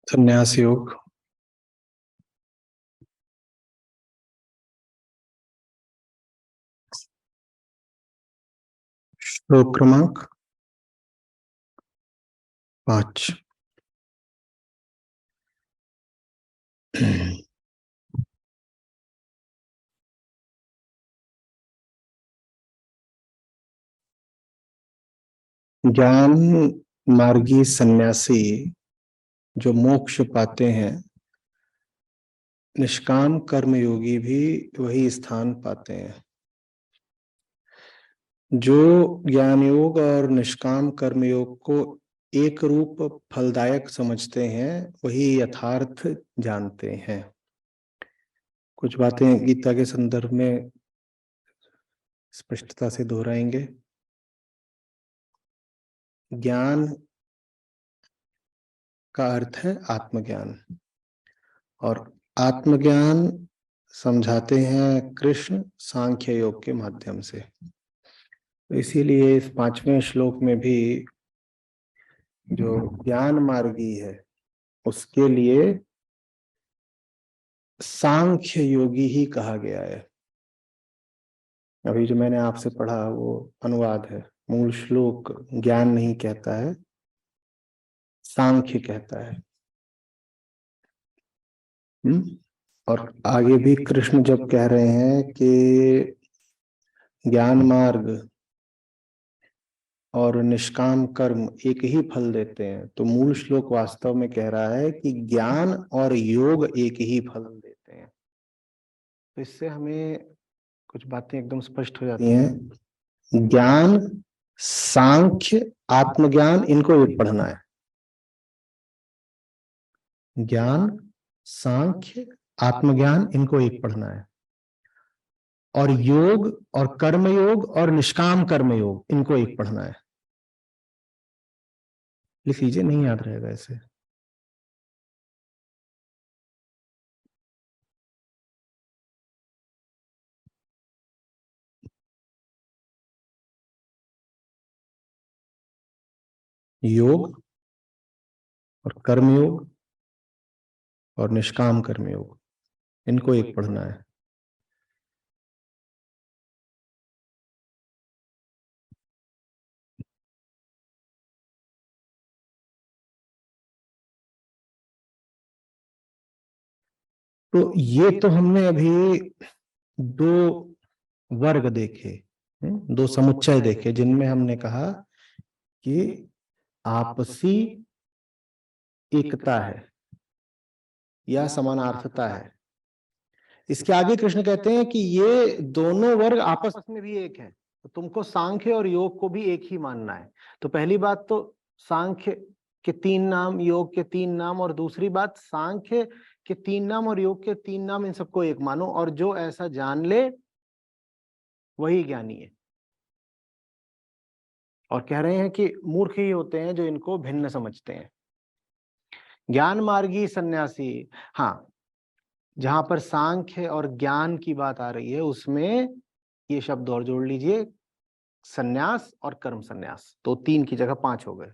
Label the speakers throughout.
Speaker 1: संन्यास योग। श्लोक क्रमांक 5। ज्ञान मार्गी सन्यासी जो मोक्ष पाते हैं, निष्काम कर्म योगी भी वही स्थान पाते हैं। जो ज्ञान योग और निष्काम कर्म योग को एक रूप फलदायक समझते हैं, वही यथार्थ जानते हैं। कुछ बातें गीता के संदर्भ में स्पष्टता से दोहराएंगे। ज्ञान का अर्थ है आत्मज्ञान, और आत्मज्ञान समझाते हैं कृष्ण सांख्य योग के माध्यम से। तो इसीलिए इस 5वें श्लोक में भी जो ज्ञान मार्गी है उसके लिए सांख्य योगी ही कहा गया है। अभी जो मैंने आपसे पढ़ा वो अनुवाद है। मूल श्लोक ज्ञान नहीं कहता है, सांख्य कहता है। और आगे भी कृष्ण जब कह रहे हैं कि ज्ञान मार्ग और निष्काम कर्म एक ही फल देते हैं, तो मूल श्लोक वास्तव में कह रहा है कि ज्ञान और योग एक ही फल देते हैं। तो इससे हमें कुछ बातें एकदम स्पष्ट हो जाती हैं। ज्ञान, सांख्य, आत्मज्ञान, इनको एक पढ़ना है। ज्ञान, सांख्य, आत्मज्ञान, इनको एक पढ़ना है। और योग और कर्म योग और निष्काम कर्म योग, इनको एक पढ़ना है। लिख लीजिए, नहीं याद रहेगा ऐसे। योग और कर्म योग और निष्काम कर्म योग, इनको एक पढ़ना है। तो ये तो हमने अभी दो वर्ग देखे, दो समुच्चय देखे, जिनमें हमने कहा कि आपसी एकता है या समानार्थता है। इसके आगे कृष्ण कहते हैं कि ये दोनों वर्ग आपस में भी एक है, तो तुमको सांख्य और योग को भी एक ही मानना है। तो पहली बात तो सांख्य के 3 नाम, योग के 3 नाम, और दूसरी बात सांख्य के 3 नाम और योग के 3 नाम, इन सबको एक मानो, और जो ऐसा जान ले वही ज्ञानी है। और कह रहे हैं कि मूर्ख ही होते हैं जो इनको भिन्न समझते हैं। ज्ञान मार्गी सन्यासी, हाँ, जहां पर सांख्य और ज्ञान की बात आ रही है उसमें ये शब्द और जोड़ लीजिए, सन्यास और कर्म सन्यास। तो 3 की जगह 5 हो गए,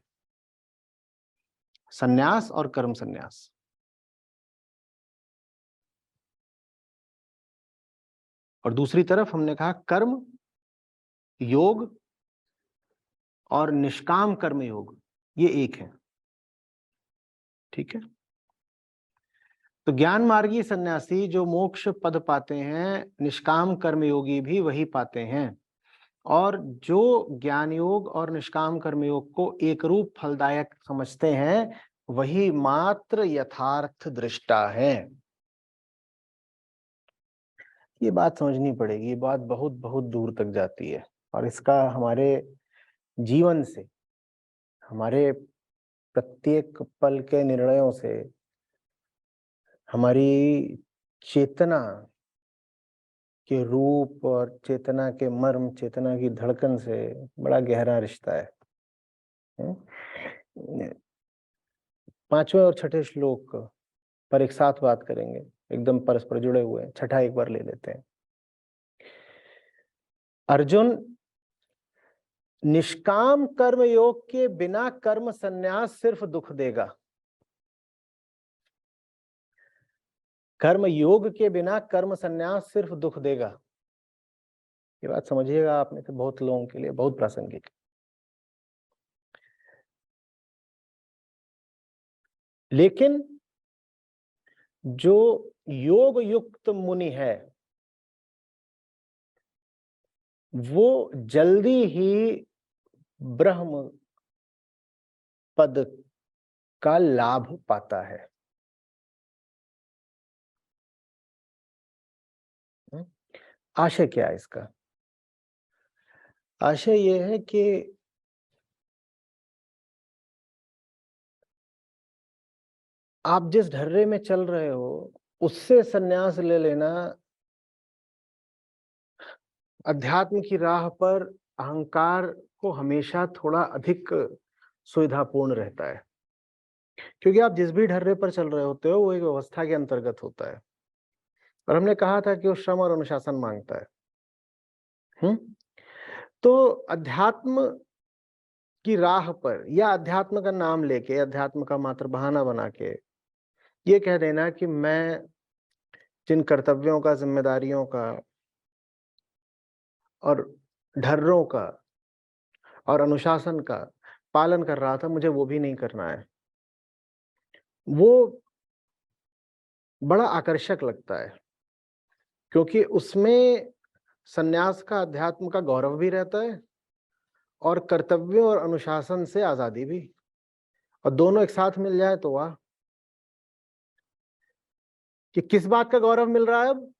Speaker 1: सन्यास और कर्म सन्यास। और दूसरी तरफ हमने कहा कर्म योग और निष्काम कर्म योग, ये एक है। ठीक है। तो ज्ञान मार्गी सन्यासी जो मोक्ष पद पाते हैं, निष्काम कर्म योगी भी वही पाते हैं। और जो ज्ञान योग और निष्काम कर्म योग को एक रूप फलदायक समझते हैं, वही मात्र यथार्थ दृष्टा है। ये बात समझनी पड़ेगी, ये बात बहुत बहुत दूर तक जाती है, और इसका हमारे जीवन से, हमारे प्रत्येक पल के निर्णयों से, हमारी चेतना के रूप और चेतना के मर्म, चेतना की धड़कन से बड़ा गहरा रिश्ता है। 5वें और 6ठे श्लोक पर एक साथ बात करेंगे, एकदम परस्पर जुड़े हुए हैं। 6ठा एक बार ले लेते हैं। अर्जुन, निष्काम कर्म योग के बिना कर्म संन्यास सिर्फ दुख देगा। कर्म योग के बिना कर्म संन्यास सिर्फ दुख देगा। ये बात समझिएगा, आप में से बहुत लोगों के लिए बहुत प्रासंगिक। लेकिन जो योग युक्त मुनि है वो जल्दी ही ब्रह्म पद का लाभ पाता है। आशय क्या है इसका? आशय यह है कि आप जिस ढर्रे में चल रहे हो उससे संन्यास ले लेना अध्यात्म की राह पर अहंकार को हमेशा थोड़ा अधिक सुविधापूर्ण रहता है, क्योंकि आप जिस भी ढर्रे पर चल रहे होते हो वो एक व्यवस्था के अंतर्गत होता है, और हमने कहा था कि वो श्रम और अनुशासन मांगता है। तो अध्यात्म की राह पर या अध्यात्म का नाम लेके, अध्यात्म का मात्र बहाना बना के ये कह देना कि मैं जिन कर्तव्यों का, जिम्मेदारियों का और ढर्रों का और अनुशासन का पालन कर रहा था, मुझे वो भी नहीं करना है, वो बड़ा आकर्षक लगता है, क्योंकि उसमें संन्यास का, अध्यात्म का गौरव भी रहता है और कर्तव्यों और अनुशासन से आजादी भी, और दोनों एक साथ मिल जाए तो वाह। कि किस बात का गौरव मिल रहा है अब?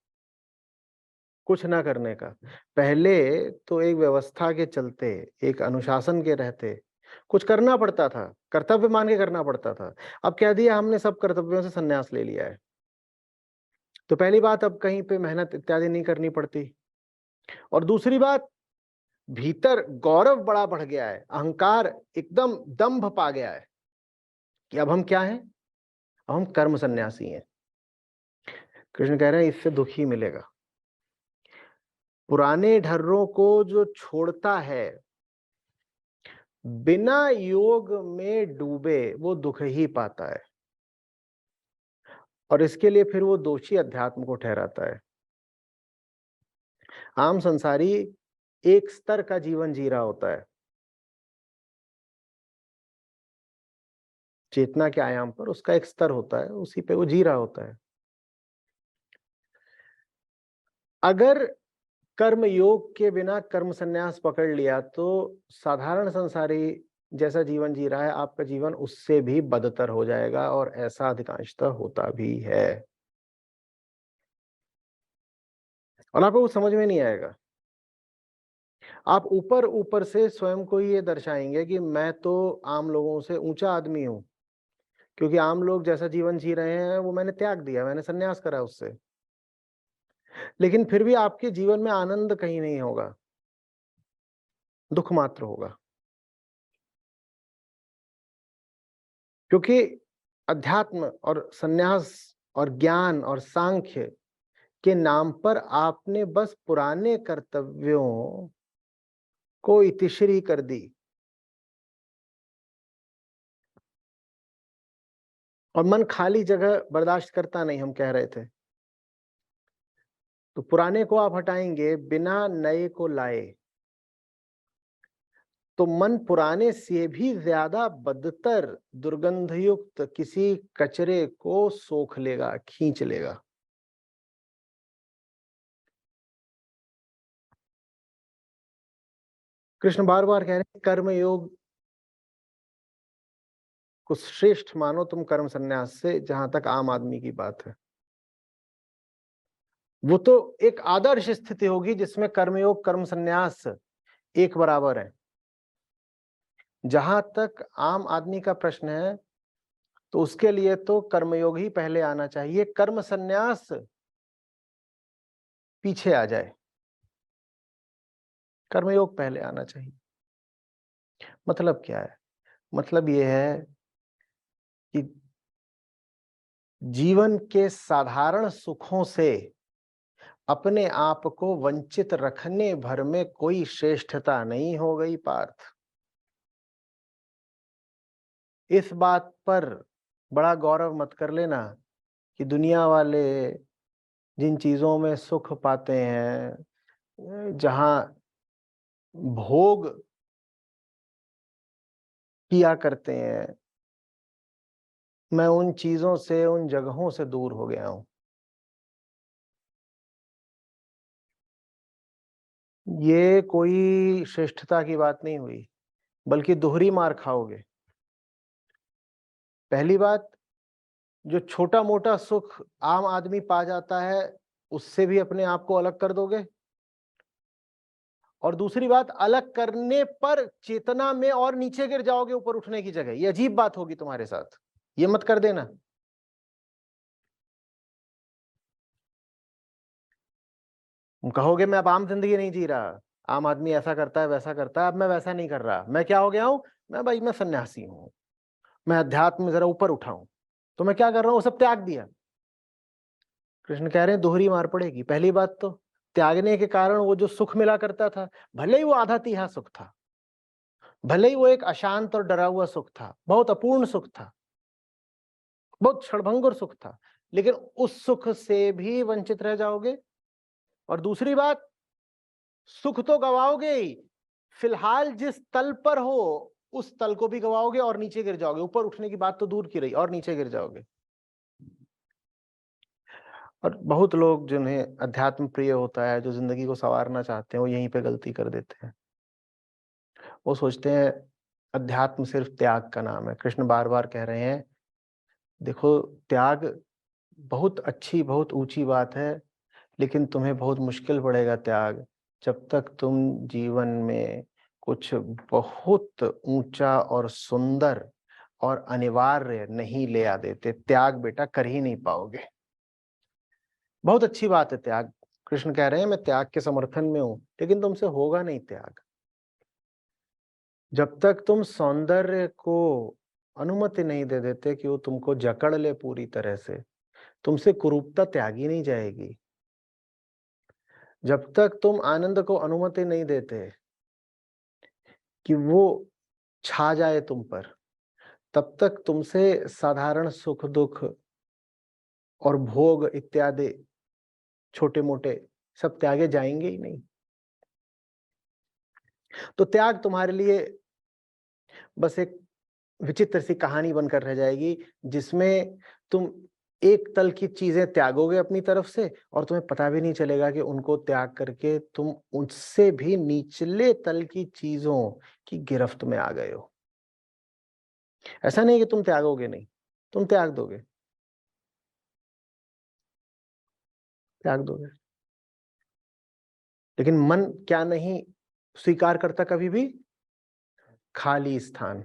Speaker 1: कुछ ना करने का। पहले तो एक व्यवस्था के चलते, एक अनुशासन के रहते कुछ करना पड़ता था, कर्तव्य मान के करना पड़ता था। अब कह दिया हमने सब कर्तव्यों से संन्यास ले लिया है, तो पहली बात अब कहीं पे मेहनत इत्यादि नहीं करनी पड़ती, और दूसरी बात भीतर गौरव बड़ा बढ़ गया है, अहंकार एकदम दंभ पा गया है कि अब हम क्या हैं, अब हम कर्म सन्यासी हैं। कृष्ण कह रहे हैं इससे दुख ही मिलेगा। पुराने ढर्रों को जो छोड़ता है बिना योग में डूबे वो दुख ही पाता है, और इसके लिए फिर वो दोषी अध्यात्म को ठहराता है। आम संसारी एक स्तर का जीवन जी रहा होता है, चेतना के आयाम पर उसका एक स्तर होता है, उसी पे वो जी रहा होता है। अगर कर्म योग के बिना कर्म संन्यास पकड़ लिया तो साधारण संसारी जैसा जीवन जी रहा है, आपका जीवन उससे भी बदतर हो जाएगा, और ऐसा अधिकांशतः होता भी है, और आपको कुछ समझ में नहीं आएगा। आप ऊपर ऊपर से स्वयं को ये दर्शाएंगे कि मैं तो आम लोगों से ऊंचा आदमी हूं, क्योंकि आम लोग जैसा जीवन जी रहे हैं वो मैंने त्याग दिया, मैंने संन्यास करा उससे। लेकिन फिर भी आपके जीवन में आनंद कहीं नहीं होगा, दुख मात्र होगा, क्योंकि अध्यात्म और संन्यास और ज्ञान और सांख्य के नाम पर आपने बस पुराने कर्तव्यों को इतिश्री कर दी, और मन खाली जगह बर्दाश्त करता नहीं, हम कह रहे थे। तो पुराने को आप हटाएंगे बिना नए को लाए तो मन पुराने से भी ज्यादा बदतर दुर्गंधयुक्त किसी कचरे को सोख लेगा, खींच लेगा। कृष्ण बार बार कह रहे हैं कर्म योग को श्रेष्ठ मानो तुम कर्म संन्यास से, जहां तक आम आदमी की बात है। वो तो एक आदर्श स्थिति होगी जिसमें कर्मयोग कर्म संन्यास एक बराबर है। जहां तक आम आदमी का प्रश्न है तो उसके लिए तो कर्मयोग ही पहले आना चाहिए, कर्म संन्यास पीछे आ जाए, कर्मयोग पहले आना चाहिए। मतलब क्या है? मतलब यह है कि जीवन के साधारण सुखों से अपने आप को वंचित रखने भर में कोई श्रेष्ठता नहीं हो गई पार्थ। इस बात पर बड़ा गौरव मत कर लेना कि दुनिया वाले जिन चीजों में सुख पाते हैं, जहां भोग किया करते हैं, मैं उन चीजों से, उन जगहों से दूर हो गया हूं। ये कोई श्रेष्ठता की बात नहीं हुई, बल्कि दोहरी मार खाओगे। पहली बात, जो छोटा मोटा सुख आम आदमी पा जाता है, उससे भी अपने आप को अलग कर दोगे। और दूसरी बात, अलग करने पर चेतना में और नीचे गिर जाओगे ऊपर उठने की जगह। ये अजीब बात होगी तुम्हारे साथ, ये मत कर देना। तुम कहोगे मैं अब आम जिंदगी नहीं जी रहा, आम आदमी ऐसा करता है वैसा करता है, अब मैं वैसा नहीं कर रहा। मैं क्या हो गया हूं? मैं सन्यासी हूं, मैं अध्यात्म में जरा ऊपर उठा हूं। तो मैं क्या कर रहा हूं? वो सब त्याग दिया। कृष्ण कह रहे हैं दोहरी मार पड़ेगी। पहली बात तो, त्यागने के कारण वो जो सुख मिला करता था, भले ही वो आधा तीहा सुख था, भले ही वो एक अशांत और डरा हुआ सुख था, बहुत अपूर्ण सुख था, बहुत क्षणभंगुर सुख था, लेकिन उस सुख से भी वंचित रह जाओगे। और दूसरी बात, सुख तो गवाओगे ही, फिलहाल जिस तल पर हो उस तल को भी गवाओगे और नीचे गिर जाओगे। ऊपर उठने की बात तो दूर की रही, और नीचे गिर जाओगे। और बहुत लोग जिन्हें अध्यात्म प्रिय होता है, जो जिंदगी को संवारना चाहते हैं, वो यहीं पे गलती कर देते हैं। वो सोचते हैं अध्यात्म सिर्फ त्याग का नाम है। कृष्ण बार बार कह रहे हैं, देखो त्याग बहुत अच्छी, बहुत ऊंची बात है, लेकिन तुम्हें बहुत मुश्किल पड़ेगा त्याग, जब तक तुम जीवन में कुछ बहुत ऊंचा और सुंदर और अनिवार्य नहीं ले आ देते। त्याग बेटा कर ही नहीं पाओगे। बहुत अच्छी बात है त्याग। कृष्ण कह रहे हैं मैं त्याग के समर्थन में हूं, लेकिन तुमसे होगा नहीं त्याग जब तक तुम सौंदर्य को अनुमति नहीं दे देते कि वो तुमको जकड़ ले पूरी तरह से। तुमसे कुरूपता त्यागी नहीं जाएगी। जब तक तुम आनंद को अनुमति नहीं देते कि वो छा जाए तुम पर, तब तक तुमसे साधारण सुख दुख और भोग इत्यादि छोटे मोटे सब त्यागे जाएंगे ही नहीं। तो त्याग तुम्हारे लिए बस एक विचित्र सी कहानी बनकर रह जाएगी, जिसमें तुम एक तल की चीजें त्यागोगे अपनी तरफ से, और तुम्हें पता भी नहीं चलेगा कि उनको त्याग करके तुम उससे भी निचले तल की चीजों की गिरफ्त में आ गए हो। ऐसा नहीं कि तुम त्यागोगे नहीं, तुम त्याग दोगे, त्याग दोगे, लेकिन मन क्या नहीं स्वीकार करता कभी भी? खाली स्थान।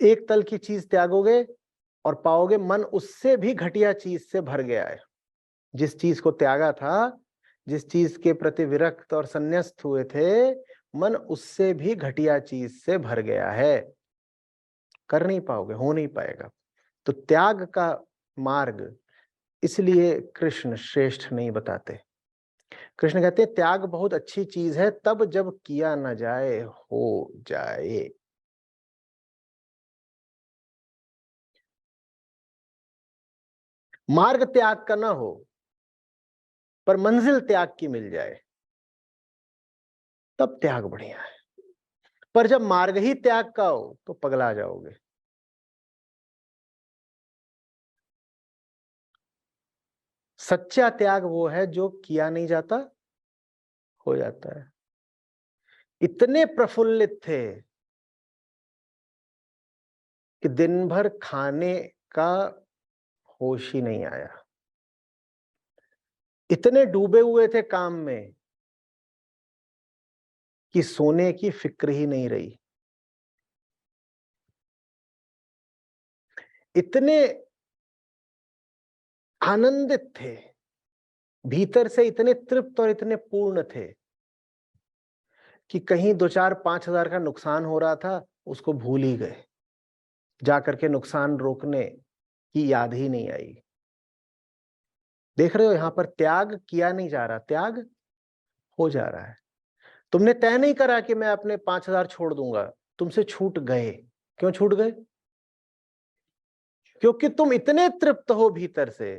Speaker 1: एक तल की चीज त्यागोगे और पाओगे मन उससे भी घटिया चीज से भर गया है। जिस चीज को त्यागा था, जिस चीज के प्रति विरक्त और संन्यस्त हुए थे, मन उससे भी घटिया चीज से भर गया है। कर नहीं पाओगे, हो नहीं पाएगा। तो त्याग का मार्ग इसलिए कृष्ण श्रेष्ठ नहीं बताते। कृष्ण कहते हैं त्याग बहुत अच्छी चीज है तब जब किया न जाए, हो जाए। मार्ग त्याग का ना हो, पर मंजिल त्याग की मिल जाए, तब त्याग बढ़िया है। पर जब मार्ग ही त्याग का हो तो पगला जाओगे। सच्चा त्याग वो है जो किया नहीं जाता, हो जाता है। इतने प्रफुल्लित थे कि दिन भर खाने का होश ही नहीं आया। इतने डूबे हुए थे काम में कि सोने की फिक्र ही नहीं रही। इतने आनंदित थे, भीतर से इतने तृप्त और इतने पूर्ण थे कि कहीं 2-4-5 हजार का नुकसान हो रहा था, उसको भूल ही गए। जाकर के नुकसान रोकने की याद ही नहीं आई। देख रहे हो, यहां पर त्याग किया नहीं जा रहा, त्याग हो जा रहा है। तुमने तय नहीं करा कि मैं अपने 5,000 छोड़ दूंगा, तुमसे छूट गए। क्यों छूट गए? क्योंकि तुम इतने तृप्त हो भीतर से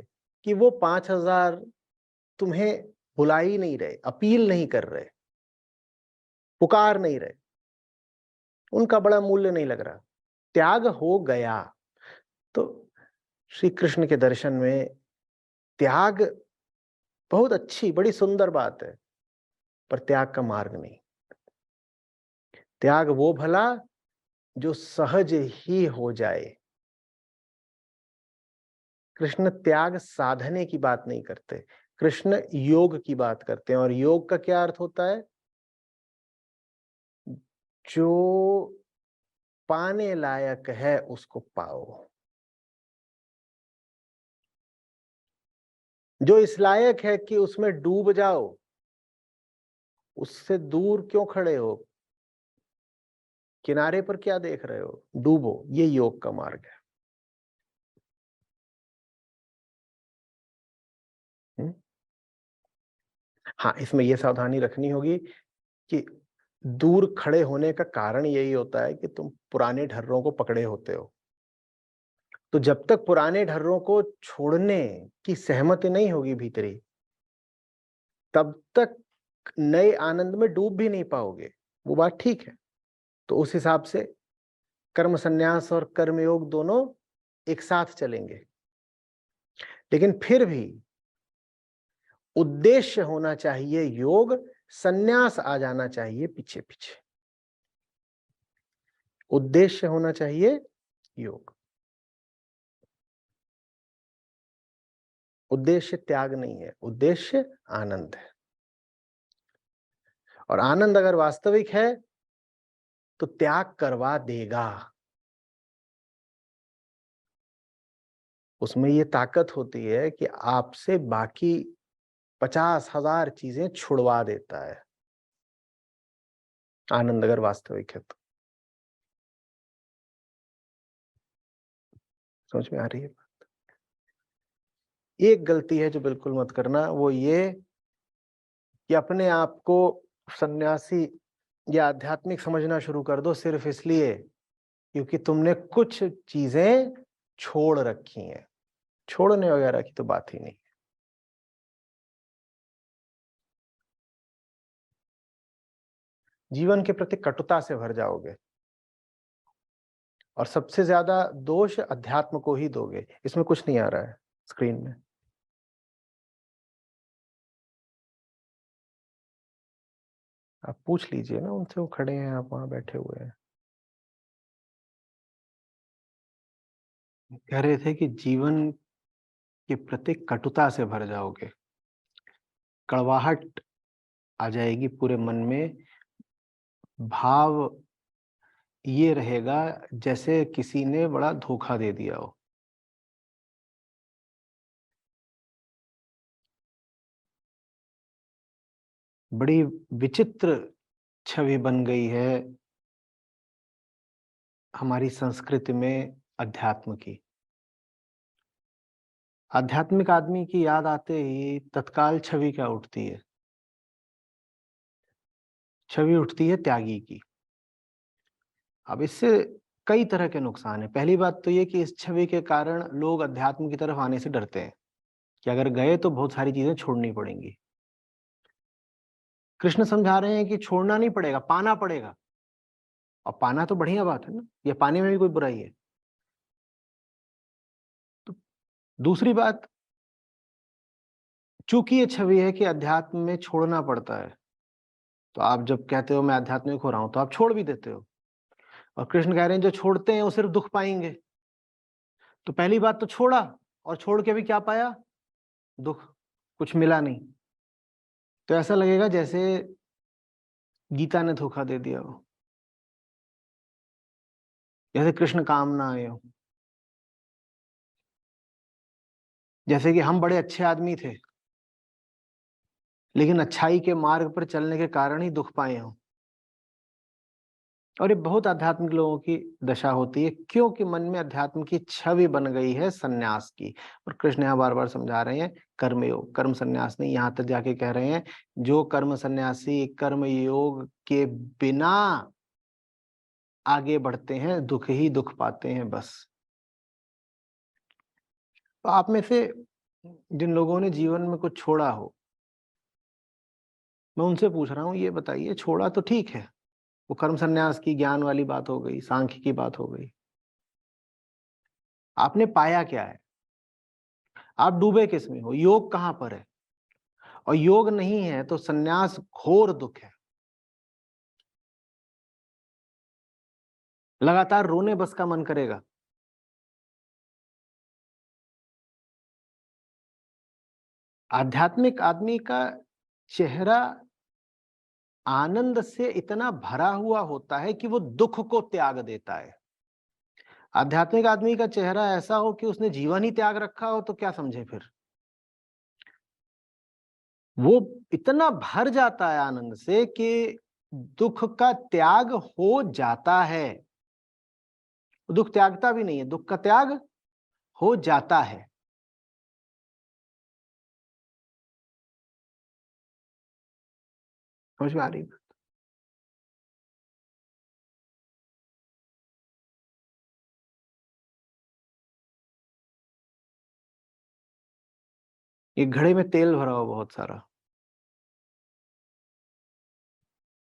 Speaker 1: कि वो 5,000 तुम्हें बुला ही नहीं रहे, अपील नहीं कर रहे, पुकार नहीं रहे, उनका बड़ा मूल्य नहीं लग रहा, त्याग हो गया। तो श्री कृष्ण के दर्शन में त्याग बहुत अच्छी, बड़ी सुंदर बात है, पर त्याग का मार्ग नहीं। त्याग वो भला जो सहज ही हो जाए। कृष्ण त्याग साधने की बात नहीं करते, कृष्ण योग की बात करते हैं। और योग का क्या अर्थ होता है? जो पाने लायक है उसको पाओ, जो इस लायक है कि उसमें डूब जाओ, उससे दूर क्यों खड़े हो? किनारे पर क्या देख रहे हो? डूबो। ये योग का मार्ग है। हाँ, इसमें यह सावधानी रखनी होगी कि दूर खड़े होने का कारण यही होता है कि तुम पुराने ढर्रों को पकड़े होते हो। तो जब तक पुराने ढर्रों को छोड़ने की सहमति नहीं होगी भीतरी, तब तक नए आनंद में डूब भी नहीं पाओगे। वो बात ठीक है। तो उस हिसाब से कर्म संन्यास और कर्मयोग दोनों एक साथ चलेंगे, लेकिन फिर भी उद्देश्य होना चाहिए योग, संन्यास आ जाना चाहिए पीछे पीछे। उद्देश्य होना चाहिए योग, उद्देश्य त्याग नहीं है, उद्देश्य आनंद है। और आनंद अगर वास्तविक है तो त्याग करवा देगा। उसमें ये ताकत होती है कि आपसे बाकी 50,000 चीजें छुड़वा देता है। आनंद अगर वास्तविक है तो। समझ में आ रही है? एक गलती है जो बिल्कुल मत करना, वो ये कि अपने आप को सन्यासी या आध्यात्मिक समझना शुरू कर दो सिर्फ इसलिए क्योंकि तुमने कुछ चीजें छोड़ रखी हैं। छोड़ने वगैरह की तो बात ही नहीं। जीवन के प्रति कटुता से भर जाओगे और सबसे ज्यादा दोष अध्यात्म को ही दोगे। इसमें कुछ नहीं आ रहा है स्क्रीन में। आप पूछ लीजिए ना उनसे, वो खड़े हैं, आप वहां बैठे हुए हैं। कह रहे थे कि जीवन के प्रति कटुता से भर जाओगे, कड़वाहट आ जाएगी पूरे मन में। भाव ये रहेगा जैसे किसी ने बड़ा धोखा दे दिया हो। बड़ी विचित्र छवि बन गई है हमारी संस्कृति में अध्यात्म की। आध्यात्मिक आदमी की याद आते ही तत्काल छवि क्या उठती है? छवि उठती है त्यागी की। अब इससे कई तरह के नुकसान है। पहली बात तो ये कि इस छवि के कारण लोग अध्यात्म की तरफ आने से डरते हैं कि अगर गए तो बहुत सारी चीजें छोड़नी पड़ेंगी। कृष्ण समझा रहे हैं कि छोड़ना नहीं पड़ेगा, पाना पड़ेगा। और पाना तो बढ़िया बात है ना, ये पाने में भी कोई बुराई है? तो दूसरी बात, चूंकि ये छवि है कि अध्यात्म में छोड़ना पड़ता है, तो आप जब कहते हो मैं आध्यात्मिक हो रहा हूं तो आप छोड़ भी देते हो। और कृष्ण कह रहे हैं जो छोड़ते हैं वो सिर्फ दुख पाएंगे। तो पहली बात तो छोड़ा, और छोड़ के भी क्या पाया? दुख। कुछ मिला नहीं। तो ऐसा लगेगा जैसे गीता ने धोखा दे दिया हो, जैसे कृष्ण काम ना आए हो, जैसे कि हम बड़े अच्छे आदमी थे लेकिन अच्छाई के मार्ग पर चलने के कारण ही दुख पाए हो। और ये बहुत आध्यात्मिक लोगों की दशा होती है, क्योंकि मन में अध्यात्म की छवि बन गई है सन्यास की। और कृष्ण यहाँ बार बार समझा रहे हैं कर्मयोग, कर्म सन्यास नहीं। यहाँ तक जाके कह रहे हैं जो कर्म सन्यासी कर्म योग के बिना आगे बढ़ते हैं दुख ही दुख पाते हैं बस। तो आप में से जिन लोगों ने जीवन में कुछ छोड़ा हो, मैं उनसे पूछ रहा हूं, ये बताइए, छोड़ा तो ठीक है, वो कर्म संन्यास की ज्ञान वाली बात हो गई, सांख्य की बात हो गई, आपने पाया क्या है? आप डूबे किस में हो? योग कहां पर है? और योग नहीं है तो संन्यास घोर दुख है। लगातार रोने बस का मन करेगा। आध्यात्मिक आदमी का चेहरा आनंद से इतना भरा हुआ होता है कि वो दुख को त्याग देता है। आध्यात्मिक आदमी का चेहरा ऐसा हो कि उसने जीवन ही त्याग रखा हो तो क्या समझे फिर? वो इतना भर जाता है आनंद से कि दुख का त्याग हो जाता है। दुख त्यागता भी नहीं है, दुख का त्याग हो जाता है। समझ में आ रही? एक घड़े में तेल भरा हो, बहुत सारा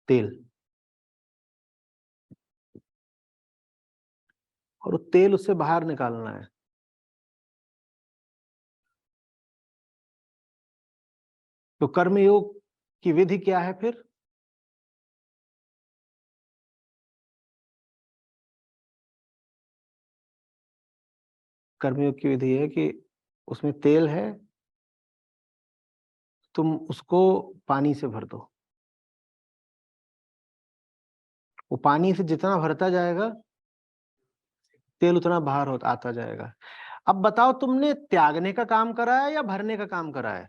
Speaker 1: तेल, और वो तेल उससे बाहर निकालना है। तो कर्मयोग की विधि क्या है फिर? कर्मयोग की विधि है कि उसमें तेल है, तुम उसको पानी से भर दो। वो पानी से जितना भरता जाएगा, तेल उतना बाहर होता आता जाएगा। अब बताओ, तुमने त्यागने का काम करा है या भरने का काम करा है?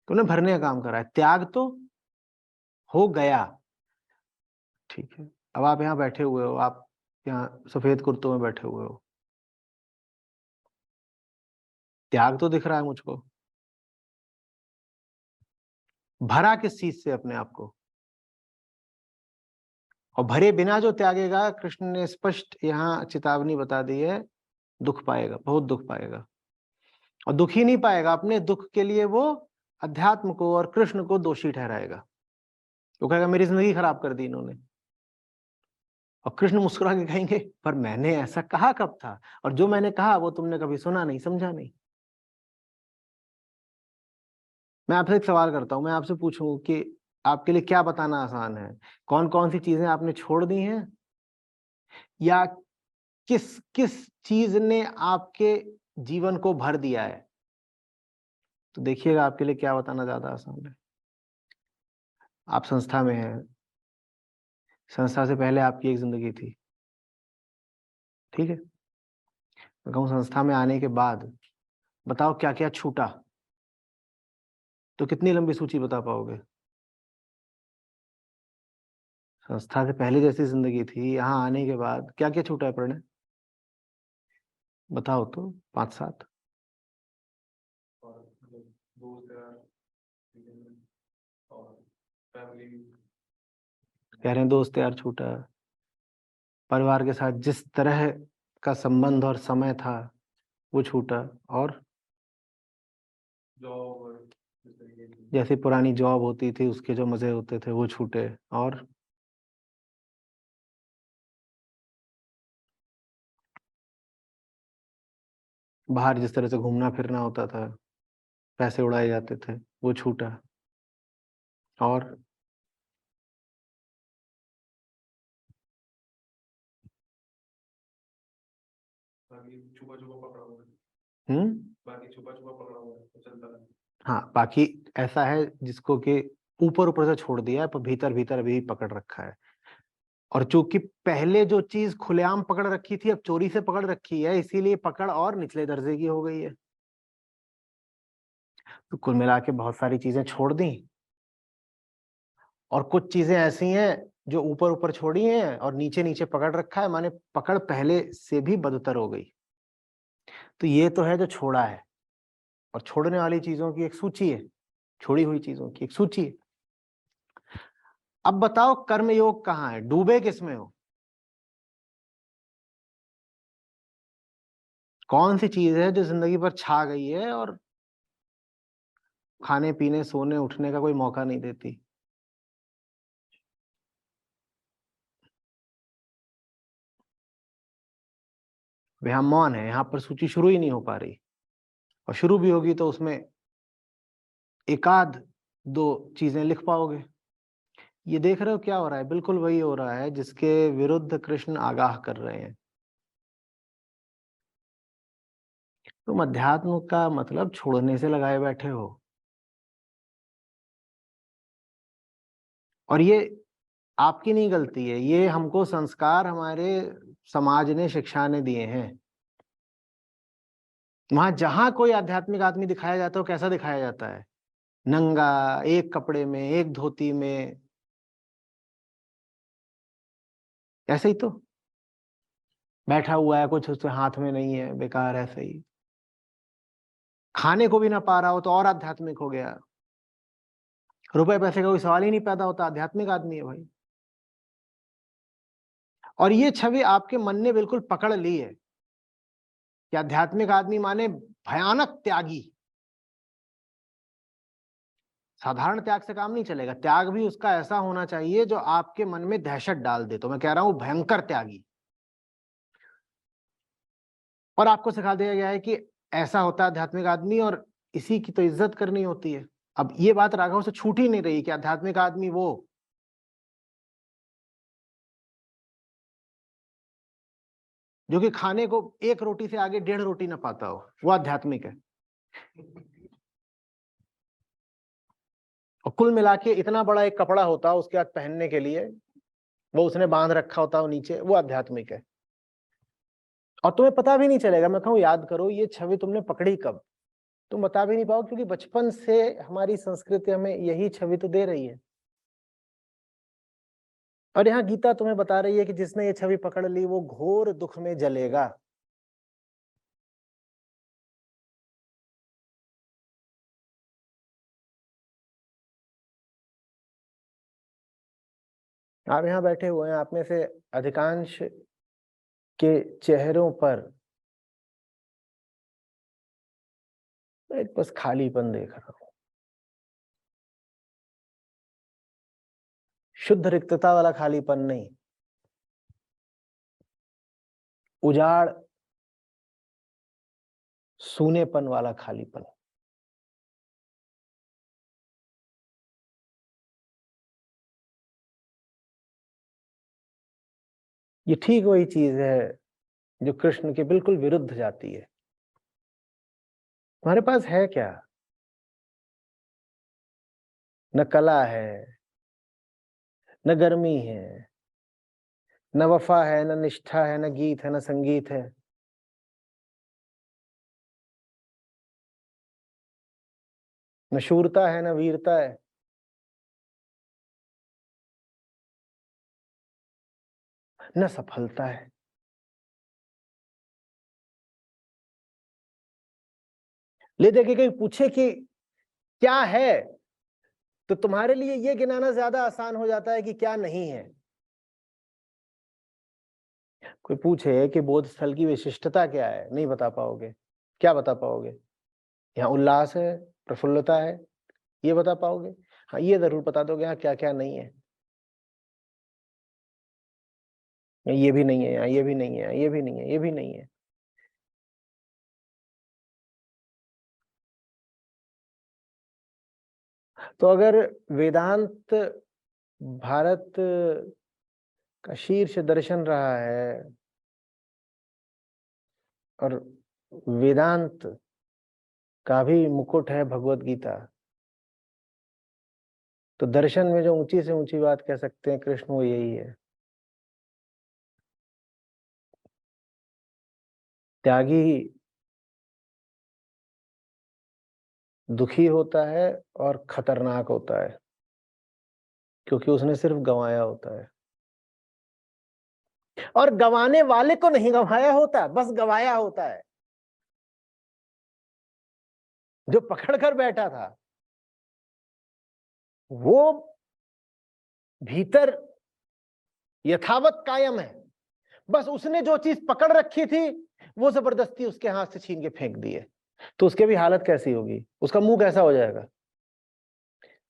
Speaker 1: तुमने भरने का काम करा है। त्याग तो हो गया। ठीक है, अब आप यहाँ बैठे हुए हो, आप यहाँ सफेद कुर्तों में बैठे हुए हो, त्याग तो दिख रहा है मुझको। भरा किस चीज से अपने आप को? और भरे बिना जो त्यागेगा, कृष्ण ने स्पष्ट यहाँ चेतावनी बता दी है, दुख पाएगा, बहुत दुख पाएगा। और दुख ही नहीं पाएगा, अपने दुख के लिए वो अध्यात्म को और कृष्ण को दोषी ठहराएगा। वो कहेगा मेरी जिंदगी खराब कर दी इन्होंने। और कृष्ण मुस्कुरा के कहेंगे पर मैंने ऐसा कहा कब था? और जो मैंने कहा वो तुमने कभी सुना नहीं, समझा नहीं। मैं आपसे एक सवाल करता हूं, मैं आपसे पूछूं कि आपके लिए क्या बताना आसान है? कौन कौन सी चीजें आपने छोड़ दी हैं, या किस किस चीज ने आपके जीवन को भर दिया है? तो देखिएगा आपके लिए क्या बताना ज्यादा आसान है। आप संस्था में हैं, संस्था से पहले आपकी एक जिंदगी थी, ठीक है? मैं कहूँ संस्था में आने के बाद बताओ क्या क्या छूटा, तो कितनी लंबी सूची बता पाओगे? संस्था से पहले जैसी जिंदगी थी, यहाँ आने के बाद क्या क्या छूटा है प्रणय? बताओ तो, 5-7। कह रहे हैं दोस्त यार छूटा, परिवार के साथ जिस तरह का संबंध और समय था वो छूटा, और जैसे पुरानी जॉब होती थी उसके जो मजे होते थे वो छूटे, और बाहर जिस तरह से घूमना फिरना होता था, पैसे उड़ाए जाते थे, वो छूटा, और हाँ, बाकी ऐसा है जिसको कि ऊपर ऊपर से छोड़ दिया है पर भीतर भीतर अभी भी पकड़ रखा है। और चूंकि पहले जो चीज खुलेआम पकड़ रखी थी अब चोरी से पकड़ रखी है, इसीलिए पकड़ और निचले दर्जे की हो गई है। तो कुल मिला के बहुत सारी चीजें छोड़ दी, और कुछ चीजें ऐसी हैं जो ऊपर ऊपर छोड़ी हैं और नीचे नीचे पकड़ रखा है, माने पकड़ पहले से भी बदतर हो गई। तो ये तो है जो छोड़ा है, और छोड़ने वाली चीजों की एक सूची है, छोड़ी हुई चीजों की एक सूची है। अब बताओ कर्मयोग कहाँ है? डूबे किसमें हो? कौन सी चीज है जो जिंदगी पर छा गई है और खाने पीने सोने उठने का कोई मौका नहीं देती? वे हम मौन है, यहां पर सूची शुरू ही नहीं हो पा रही, और शुरू भी होगी तो उसमें एकाध दो चीजें लिख पाओगे। ये देख रहे हो क्या हो रहा है? बिल्कुल वही हो रहा है जिसके विरुद्ध कृष्ण आगाह कर रहे हैं। तुम अध्यात्म का मतलब छोड़ने से लगाए बैठे हो, और ये आपकी नहीं गलती है, ये हमको संस्कार हमारे समाज ने, शिक्षा ने दिए हैं। वहां जहां कोई आध्यात्मिक आदमी दिखाया जाता है, वो कैसा दिखाया जाता है? नंगा, एक कपड़े में, एक धोती में, ऐसे ही तो बैठा हुआ है, कुछ उसके हाथ में नहीं है, बेकार ऐसे ही। खाने को भी ना पा रहा हो तो और आध्यात्मिक हो गया। रुपए पैसे का कोई सवाल ही नहीं पैदा होता, आध्यात्मिक आदमी है भाई। और ये छवि आपके मन ने बिल्कुल पकड़ ली है कि आध्यात्मिक आदमी माने भयानक त्यागी। साधारण त्याग से काम नहीं चलेगा, त्याग भी उसका ऐसा होना चाहिए जो आपके मन में दहशत डाल दे। तो मैं कह रहा हूं भयंकर त्यागी। और आपको सिखा दिया गया है कि ऐसा होता है आध्यात्मिक आदमी, और इसी की तो इज्जत करनी होती है। अब ये बात राघव से छूट ही नहीं रही कि आध्यात्मिक आदमी वो जो कि खाने को एक रोटी से आगे 1.5 रोटी ना पाता हो, वो आध्यात्मिक है। और कुल मिला के इतना बड़ा एक कपड़ा होता है उसके बाद पहनने के लिए, वो उसने बांध रखा होता है नीचे, वो आध्यात्मिक है। और तुम्हें पता भी नहीं चलेगा। मैं कहूँ याद करो ये छवि तुमने पकड़ी कब, तुम बता भी नहीं पाओ, क्योंकि बचपन से हमारी संस्कृति हमें यही छवि तो दे रही है। और यहाँ गीता तुम्हें बता रही है कि जिसने ये छवि पकड़ ली वो घोर दुख में जलेगा। आप यहाँ बैठे हुए हैं, आप में से अधिकांश के चेहरों पर एक बस खालीपन देख रहा हूं, शुद्ध रिक्तता वाला खालीपन नहीं, उजाड़ सूनेपन वाला खालीपन। ये ठीक वही चीज है जो कृष्ण के बिल्कुल विरुद्ध जाती है। तुम्हारे पास है क्या? न कला है, न गर्मी है, न वफा है, न निष्ठा है, न गीत है, न संगीत है। न शूरता है, न वीरता है। न सफलता है। ले दे के कहीं पूछे कि क्या है, तो तुम्हारे लिए ये गिनाना ज्यादा आसान हो जाता है कि क्या नहीं है। कोई पूछे कि बोध स्थल की विशिष्टता क्या है, नहीं बता पाओगे। क्या बता पाओगे? यहाँ उल्लास है, प्रफुल्लता है, ये बता पाओगे? हाँ, ये जरूर बता दोगे यहाँ क्या क्या नहीं है। ये भी नहीं है यहाँ, ये भी नहीं है, ये भी नहीं है, ये भी नहीं है। तो अगर वेदांत भारत का शीर्ष दर्शन रहा है, और वेदांत का भी मुकुट है भगवत गीता, तो दर्शन में जो ऊंची से ऊंची बात कह सकते हैं कृष्ण, वो यही है। त्यागी दुखी होता है और खतरनाक होता है, क्योंकि उसने सिर्फ गंवाया होता है। और गंवाने वाले को नहीं गंवाया होता, बस गंवाया होता है। जो पकड़ कर बैठा था वो भीतर यथावत कायम है, बस उसने जो चीज पकड़ रखी थी वो जबरदस्ती उसके हाथ से छीन के फेंक दिए, तो उसके भी हालत कैसी होगी, उसका मुंह कैसा हो जाएगा।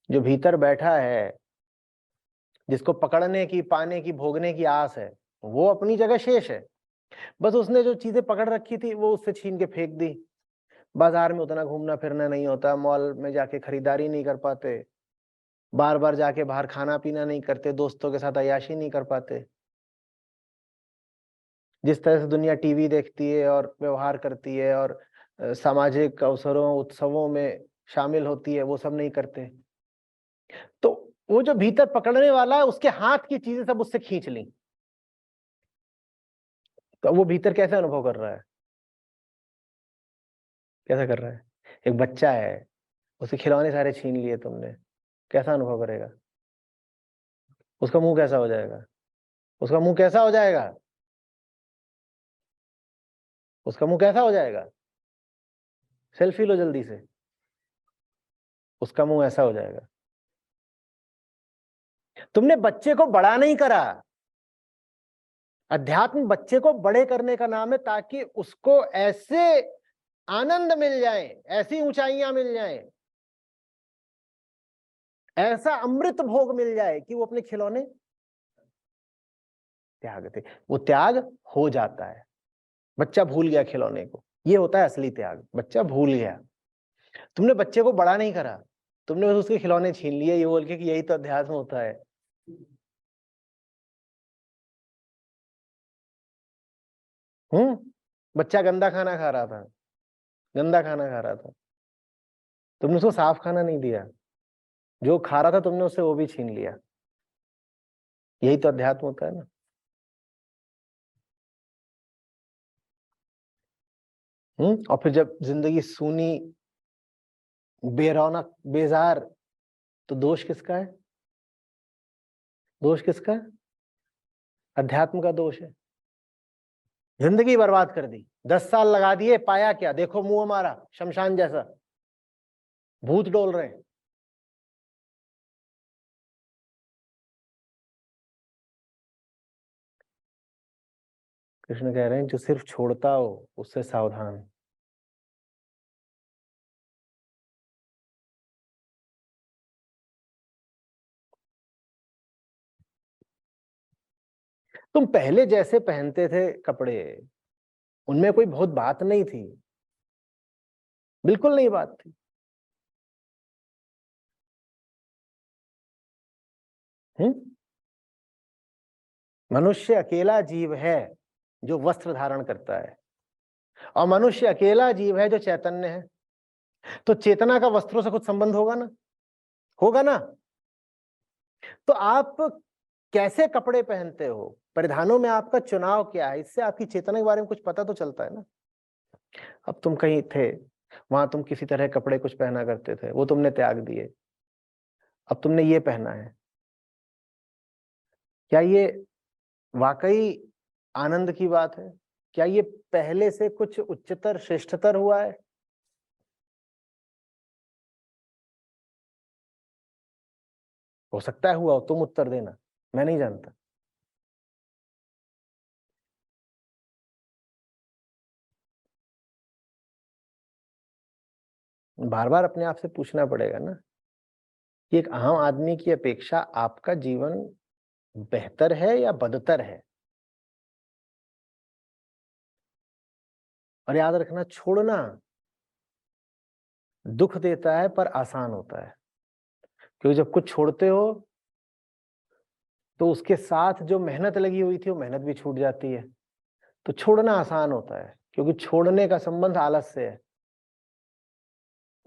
Speaker 1: जो भीतर बैठा है, जिसको पकड़ने की, पाने की, भोगने की आस है, वो अपनी जगह शेष है, बस उसने जो चीजें पकड़ रखी थी वो उससे छीन के फेंक दी। बाजार में उतना घूमना फिरना नहीं होता, मॉल में जाके खरीदारी नहीं कर पाते, बार बार जाके बाहर खाना पीना नहीं करते, दोस्तों के साथ अय्याशी नहीं कर पाते। जिस तरह से दुनिया टीवी देखती है और व्यवहार करती है और सामाजिक अवसरों, उत्सवों में शामिल होती है, वो सब नहीं करते। तो वो जो भीतर पकड़ने वाला है, उसके हाथ की चीजें सब उससे खींच ली, तो वो भीतर कैसे अनुभव कर रहा है, कैसा कर रहा है। एक बच्चा है, उसके खिलौने सारे छीन लिए तुमने, कैसा अनुभव करेगा, उसका मुंह कैसा हो जाएगा, उसका मुंह कैसा हो जाएगा, उसका मुंह कैसा हो जाएगा। सेल्फी लो जल्दी से, उसका मुंह ऐसा हो जाएगा। तुमने बच्चे को बड़ा नहीं करा, अध्यात्म बच्चे को बड़े करने का नाम है, ताकि उसको ऐसे आनंद मिल जाए, ऐसी ऊंचाइयां मिल जाए, ऐसा अमृत भोग मिल जाए कि वो अपने खिलौने त्याग दे। वो त्याग हो जाता है, बच्चा भूल गया खिलौने को, ये होता है असली त्याग, बच्चा भूल गया। तुमने बच्चे को बड़ा नहीं करा, तुमने बस उसके खिलौने छीन लिए, ये बोल के कि यही तो अध्यात्म होता है। बच्चा गंदा खाना खा रहा था, गंदा खाना खा रहा था, तुमने उसको साफ खाना नहीं दिया, जो खा रहा था तुमने उससे वो भी छीन लिया, यही तो अध्यात्म होता है ना। और फिर जब जिंदगी सूनी, बेरौनक, बेजार, तो दोष किसका है, दोष किसका है, अध्यात्म का दोष है। जिंदगी बर्बाद कर दी, 10 साल लगा दिए, पाया क्या, देखो मुंह हमारा शमशान जैसा, भूत डोल रहे हैं। कृष्ण कह रहे हैं जो सिर्फ छोड़ता हो उससे सावधान। तुम पहले जैसे पहनते थे कपड़े, उनमें कोई बहुत बात नहीं थी, बिल्कुल नहीं बात थी। मनुष्य अकेला जीव है जो वस्त्र धारण करता है, और मनुष्य अकेला जीव है जो चैतन्य है। तो चेतना का वस्त्रों से कुछ संबंध होगा ना, होगा ना। तो आप कैसे कपड़े पहनते हो, परिधानों में आपका चुनाव क्या है, इससे आपकी चेतना के बारे में कुछ पता तो चलता है ना। अब तुम कहीं थे, वहां तुम किसी तरह कपड़े कुछ पहना करते थे, वो तुमने त्याग दिए, अब तुमने ये पहना है। क्या ये वाकई आनंद की बात है, क्या ये पहले से कुछ उच्चतर श्रेष्ठतर हुआ है। हो सकता है हुआ हो, तुम उत्तर देना, मैं नहीं जानता। बार बार अपने आप से पूछना पड़ेगा ना कि एक आम आदमी की अपेक्षा आपका जीवन बेहतर है या बदतर है। और याद रखना, छोड़ना दुख देता है पर आसान होता है, क्योंकि जब कुछ छोड़ते हो तो उसके साथ जो मेहनत लगी हुई थी वो मेहनत भी छूट जाती है। तो छोड़ना आसान होता है, क्योंकि छोड़ने का संबंध आलस से है।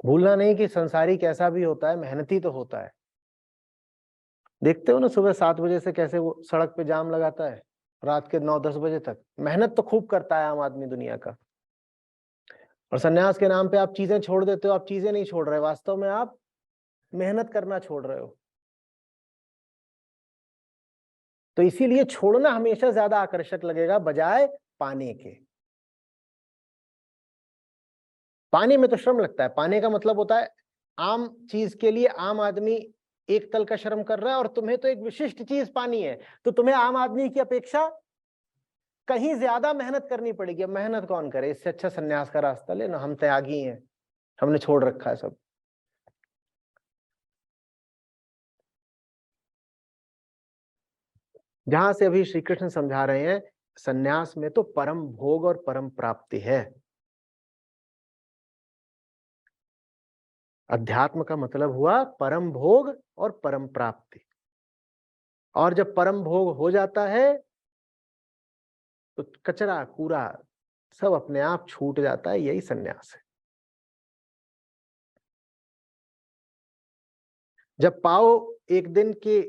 Speaker 1: भूलना नहीं कि संसारी कैसा भी होता है, मेहनती तो होता है। देखते हो ना, सुबह 7 बजे से कैसे वो सड़क पे जाम लगाता है, रात के 9-10 बजे तक, मेहनत तो खूब करता है आम आदमी दुनिया का। और सन्यास के नाम पे आप चीजें छोड़ देते हो, आप चीजें नहीं छोड़ रहे, वास्तव में आप मेहनत करना छोड़ रहे हो। तो इसीलिए छोड़ना हमेशा ज्यादा आकर्षक लगेगा बजाय पाने के। पाने में तो श्रम लगता है, पाने का मतलब होता है आम चीज के लिए आम आदमी एक तल का श्रम कर रहा है, और तुम्हें तो एक विशिष्ट चीज पानी है, तो तुम्हें आम आदमी की अपेक्षा कहीं ज्यादा मेहनत करनी पड़ेगी। अब मेहनत कौन करे, इससे अच्छा सन्यास का रास्ता ले ना, हम त्यागी हैं, हमने छोड़ रखा है सब। जहां से अभी श्री कृष्ण समझा रहे हैं, सन्यास में तो परम भोग और परम प्राप्ति है। अध्यात्म का मतलब हुआ परम भोग और परम प्राप्ति, और जब परम भोग हो जाता है तो कचरा कूड़ा सब अपने आप छूट जाता है। यही सन्यास है। जब पाओ एक दिन के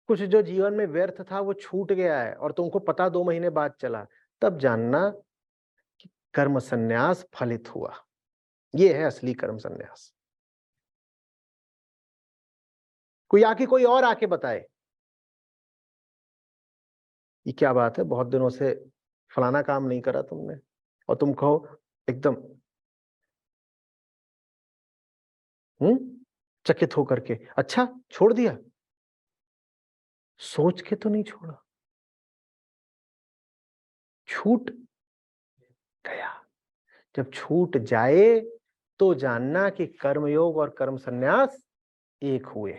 Speaker 1: कुछ जो जीवन में व्यर्थ था वो छूट गया है और तुमको पता 2 महीने बाद चला, तब जानना कि कर्म सन्यास फलित हुआ। ये है असली कर्म सन्यास। कोई और आके बताए ये क्या बात है, बहुत दिनों से फलाना काम नहीं करा तुमने, और तुम कहो एकदम चकित होकर के, अच्छा छोड़ दिया, सोच के तो नहीं छोड़ा, छूट गया। जब छूट जाए तो जानना कि कर्मयोग और कर्म सन्यास एक हुए,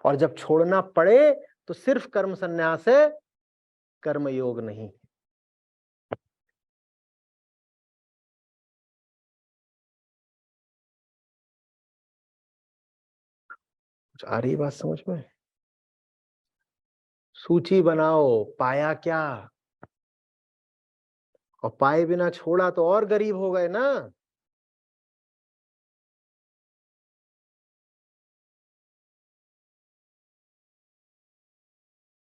Speaker 1: और जब छोड़ना पड़े तो सिर्फ कर्म सन्यास है, कर्मयोग नहीं। कुछ आ रही बात समझ में? सूची बनाओ, पाया क्या, और पाए बिना छोड़ा तो और गरीब हो गए ना।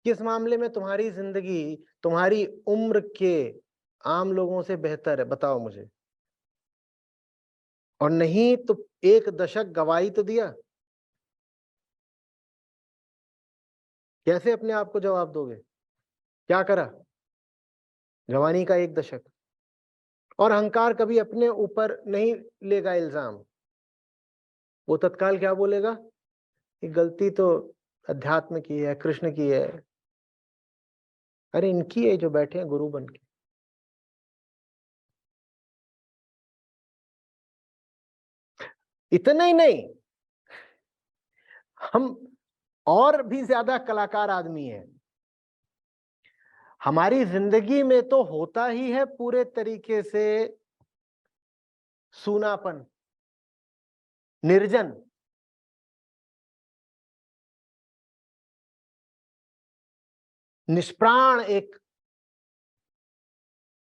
Speaker 1: किस मामले में तुम्हारी जिंदगी तुम्हारी उम्र के आम लोगों से बेहतर है, बताओ मुझे। और नहीं तो 1 दशक गवाही तो दिया। कैसे अपने आप को जवाब दोगे? क्या करा? जवानी का 1 दशक। और अहंकार कभी अपने ऊपर नहीं लेगा इल्जाम। वो तत्काल क्या बोलेगा कि गलती तो अध्यात्म की है, कृष्ण की है। अरे इनकी है जो बैठे हैं गुरु बन के। इतना ही नहीं, हम और भी ज्यादा कलाकार आदमी हैं। हमारी जिंदगी में तो होता ही है पूरे तरीके से सूनापन, निर्जन। निष्प्राण एक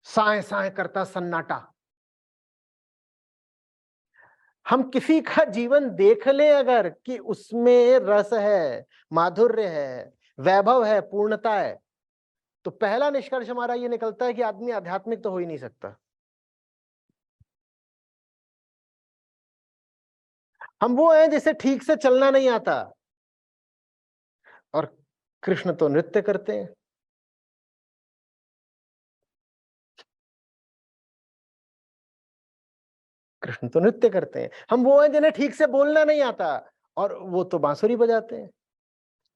Speaker 1: साए साए करता सन्नाटा। हम किसी का जीवन देख लें अगर कि उसमें रस है, माधुर्य है, वैभव है, पूर्णता है, तो पहला निष्कर्ष हमारा ये निकलता है कि आदमी आध्यात्मिक तो हो ही नहीं सकता। हम वो हैं जिसे ठीक से चलना नहीं आता, और कृष्ण तो नृत्य करते हैं। कृष्ण तो नृत्य करते हैं। हम वो हैं जिन्हें ठीक से बोलना नहीं आता, और वो तो बांसुरी बजाते हैं।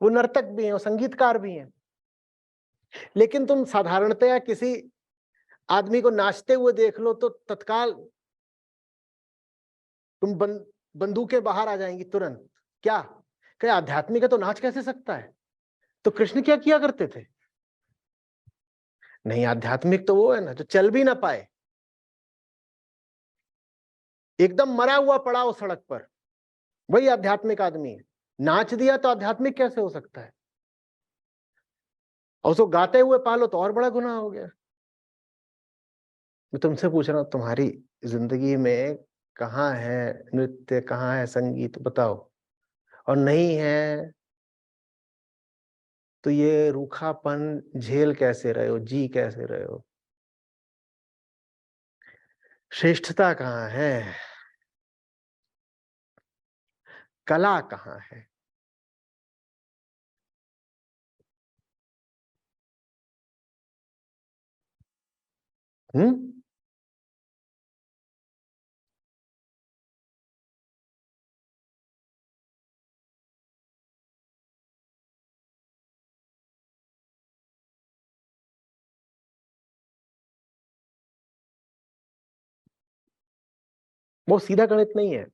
Speaker 1: वो नर्तक भी हैं, वो संगीतकार भी हैं। लेकिन तुम साधारणतया किसी आदमी को नाचते हुए देख लो तो तत्काल तुम बंदूकें बाहर आ जाएंगी तुरंत। क्या आध्यात्मिक है तो नाच कैसे सकता है? तो कृष्ण क्या किया करते थे? नहीं, आध्यात्मिक तो वो है ना जो चल भी ना पाए, एकदम मरा हुआ पड़ा हो सड़क पर, वही आध्यात्मिक आदमी है। नाच दिया तो आध्यात्मिक कैसे हो सकता है? और उसको गाते हुए पालो तो और बड़ा गुनाह हो गया। मैं तुमसे पूछ रहा हूं, तुम्हारी जिंदगी में कहाँ है नृत्य, कहाँ है संगीत, बताओ। और नहीं है तो ये रूखापन झेल कैसे रहे हो, जी कैसे रहे हो? श्रेष्ठता कहाँ है? कला कहाँ है? हम्म वो सीधा गणित नहीं है।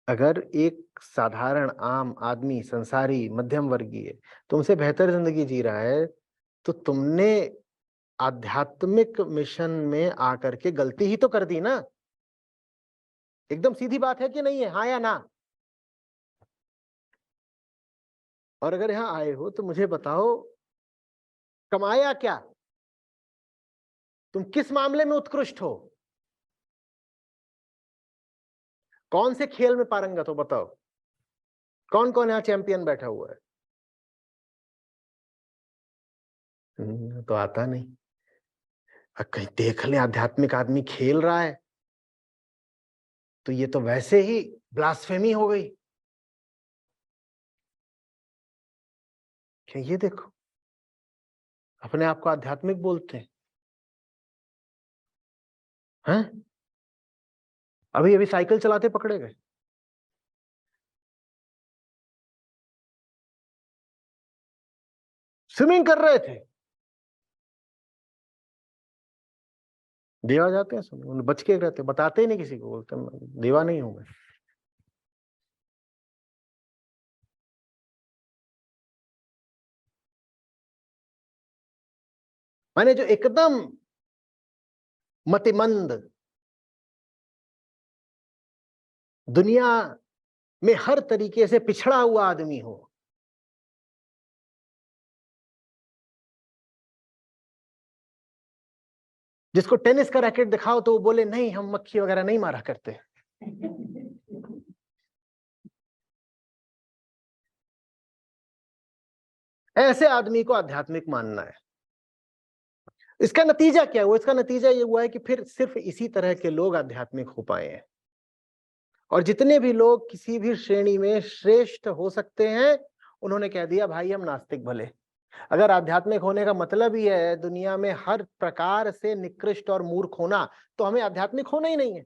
Speaker 1: अगर एक साधारण आम आदमी, संसारी, मध्यम वर्गीय तुमसे बेहतर जिंदगी जी रहा है, तो तुमने आध्यात्मिक मिशन में आकर के गलती ही तो कर दी ना। एकदम सीधी बात है कि नहीं है, हाँ या ना? और अगर यहां आए हो तो मुझे बताओ, कमाया क्या? तुम किस मामले में उत्कृष्ट हो? कौन से खेल में पारंगत हो बताओ? कौन कौन यहां चैंपियन बैठा हुआ है? तो आता नहीं। कहीं देख ले आध्यात्मिक आदमी खेल रहा है, तो ये तो वैसे ही ब्लास्फेमी हो गई। क्या ये देखो, अपने आप को आध्यात्मिक बोलते हैं। हैं? अभी अभी साइकिल चलाते पकड़े गए। स्विमिंग कर रहे थे, देवा जाते हैं स्विमिंग, बच के रहते, बताते ही नहीं किसी को, बोलते देवा नहीं हूं मैं। माने जो एकदम मतिमंद, दुनिया में हर तरीके से पिछड़ा हुआ आदमी हो, जिसको टेनिस का रैकेट दिखाओ तो वो बोले नहीं, हम मक्खी वगैरह नहीं मारा करते। ऐसे आदमी को आध्यात्मिक मानना है। इसका नतीजा क्या हुआ? इसका नतीजा ये हुआ है कि फिर सिर्फ इसी तरह के लोग आध्यात्मिक हो पाए हैं। और जितने भी लोग किसी भी श्रेणी में श्रेष्ठ हो सकते हैं, उन्होंने कह दिया भाई हम नास्तिक भले। अगर आध्यात्मिक होने का मतलब ही है दुनिया में हर प्रकार से निकृष्ट और मूर्ख होना, तो हमें आध्यात्मिक होना ही नहीं है।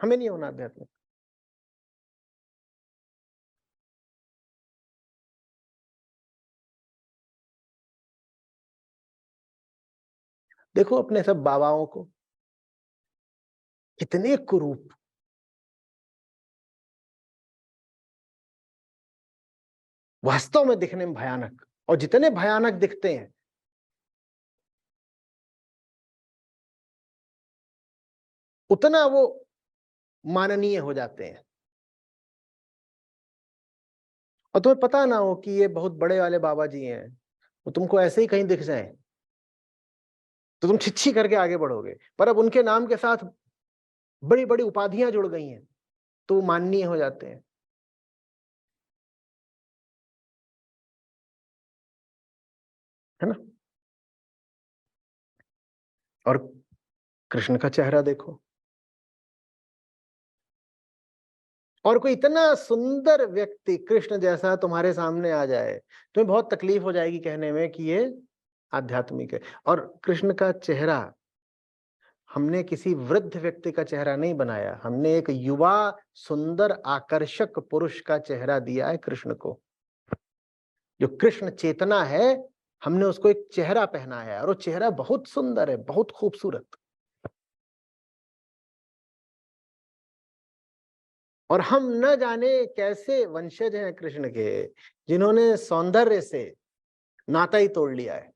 Speaker 1: हमें नहीं होना आध्यात्मिक। देखो अपने सब बाबाओं को, कितने कुरूप, वास्तव में दिखने में भयानक, और जितने भयानक दिखते हैं उतना वो माननीय हो जाते हैं। और तुम्हें पता ना हो कि ये बहुत बड़े वाले बाबा जी हैं, वो तुमको ऐसे ही कहीं दिख जाए तो तुम छिछी करके आगे बढ़ोगे, पर अब उनके नाम के साथ बड़ी बड़ी उपाधियां जुड़ गई हैं तो वो माननीय हो जाते हैं, है ना? और कृष्ण का चेहरा देखो, और कोई इतना सुंदर व्यक्ति कृष्ण जैसा तुम्हारे सामने आ जाए, तुम्हें बहुत तकलीफ हो जाएगी कहने में कि ये आध्यात्मिक है। और कृष्ण का चेहरा हमने किसी वृद्ध व्यक्ति का चेहरा नहीं बनाया, हमने एक युवा सुंदर आकर्षक पुरुष का चेहरा दिया है कृष्ण को। जो कृष्ण चेतना है, हमने उसको एक चेहरा पहनाया है, और वो चेहरा बहुत सुंदर है, बहुत खूबसूरत। और हम न जाने कैसे वंशज हैं कृष्ण के, जिन्होंने सौंदर्य से नाता ही तोड़ लिया है।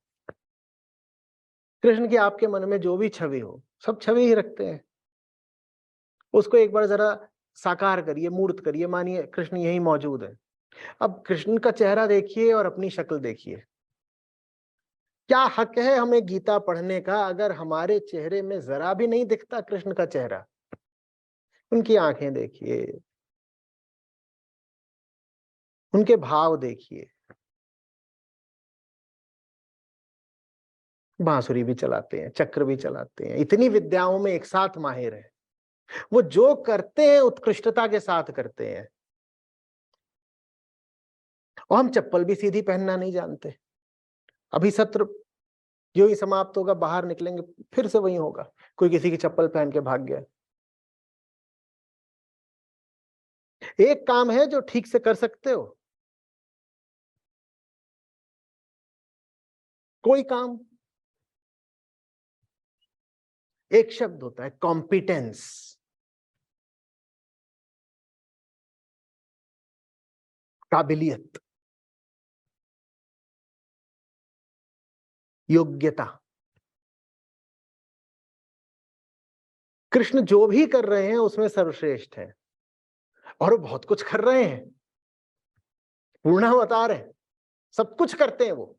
Speaker 1: कृष्ण की आपके मन में जो भी छवि हो, सब छवि ही रखते हैं, उसको एक बार जरा साकार करिए, मूर्त करिए, मानिए कृष्ण यही मौजूद है। अब कृष्ण का चेहरा देखिए और अपनी शक्ल देखिए। क्या हक है हमें गीता पढ़ने का अगर हमारे चेहरे में जरा भी नहीं दिखता कृष्ण का चेहरा? उनकी आंखें देखिए, उनके भाव देखिए। बांसुरी भी चलाते हैं, चक्र भी चलाते हैं, इतनी विद्याओं में एक साथ माहिर है। वो जो करते हैं उत्कृष्टता के साथ करते हैं। और हम चप्पल भी सीधी पहनना नहीं जानते। अभी सत्र जो ही समाप्त होगा, बाहर निकलेंगे फिर से वही होगा, कोई किसी की चप्पल पहन के भाग गया। एक काम है जो ठीक से कर सकते हो, कोई काम एक शब्द होता है कॉम्पिटेंस। काबिलियत, योग्यता। कृष्ण जो भी कर रहे हैं उसमें सर्वश्रेष्ठ है, और वो बहुत कुछ कर रहे हैं, पूर्ण अवतार है, सब कुछ करते हैं वो।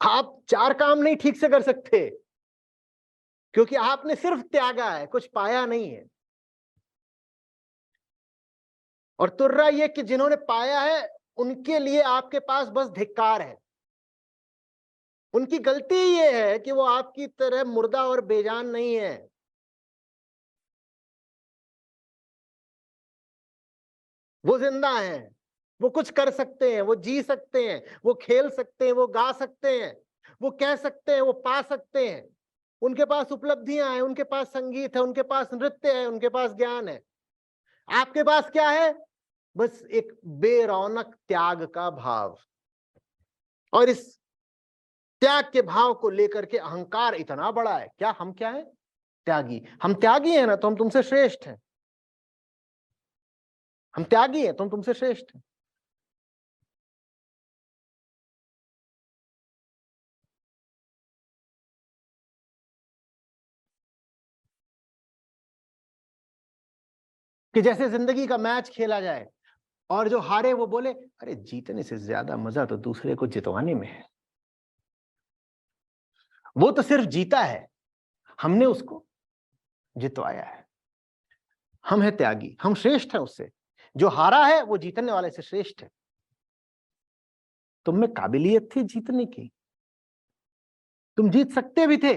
Speaker 1: आप 4 काम नहीं ठीक से कर सकते, क्योंकि आपने सिर्फ त्यागा है, कुछ पाया नहीं है। और तुर्रा ये कि जिन्होंने पाया है उनके लिए आपके पास बस धिक्कार है। उनकी गलती ये है कि वो आपकी तरह मुर्दा और बेजान नहीं है। वो जिंदा हैं, वो कुछ कर सकते हैं, वो जी सकते हैं, वो खेल सकते हैं, वो गा सकते हैं, वो कह सकते हैं, वो पा सकते हैं। उनके पास उपलब्धियां हैं, उनके पास संगीत है, उनके पास नृत्य है, उनके पास ज्ञान है। आपके पास क्या है? बस एक बेरौनक त्याग का भाव। और इस त्याग के भाव को लेकर के अहंकार इतना बड़ा है। क्या हम क्या है? त्यागी। हम त्यागी है ना, तो हम तुमसे श्रेष्ठ हैं। हम त्यागी है तो हम तुमसे श्रेष्ठ हैं। कि जैसे जिंदगी का मैच खेला जाए और जो हारे वो बोले, अरे जीतने से ज्यादा मजा तो दूसरे को जितवाने में है। वो तो सिर्फ जीता है, हमने उसको जितवाया है। हम है त्यागी, हम श्रेष्ठ है उससे। जो हारा है वो जीतने वाले से श्रेष्ठ है। तुम में काबिलियत थी जीतने की, तुम जीत सकते भी थे।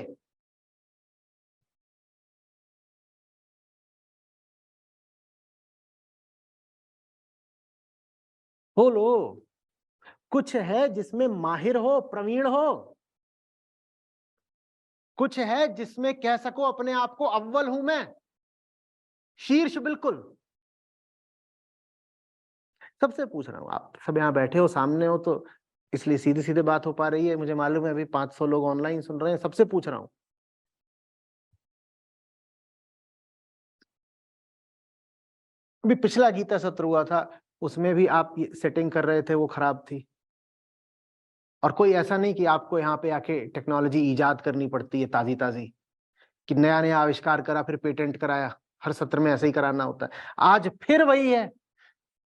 Speaker 1: बोलो, कुछ है जिसमें माहिर हो, प्रवीण हो, कुछ है जिसमें कह सको अपने आप को अव्वल हूं मैं, शीर्ष बिल्कुल। सबसे पूछ रहा हूं, आप सब यहां बैठे हो, सामने हो, तो इसलिए सीधी सीधे बात हो पा रही है। मुझे मालूम है अभी 500 लोग ऑनलाइन सुन रहे हैं। सबसे पूछ रहा हूं, अभी पिछला गीता सत्र हुआ था, उसमें भी आप सेटिंग कर रहे थे, वो खराब थी। और कोई ऐसा नहीं कि आपको यहाँ पे आके टेक्नोलॉजी इजाद करनी पड़ती है ताजी ताजी, कि नया नया आविष्कार करा फिर पेटेंट कराया। हर सत्र में ऐसे ही कराना होता है। आज फिर वही है।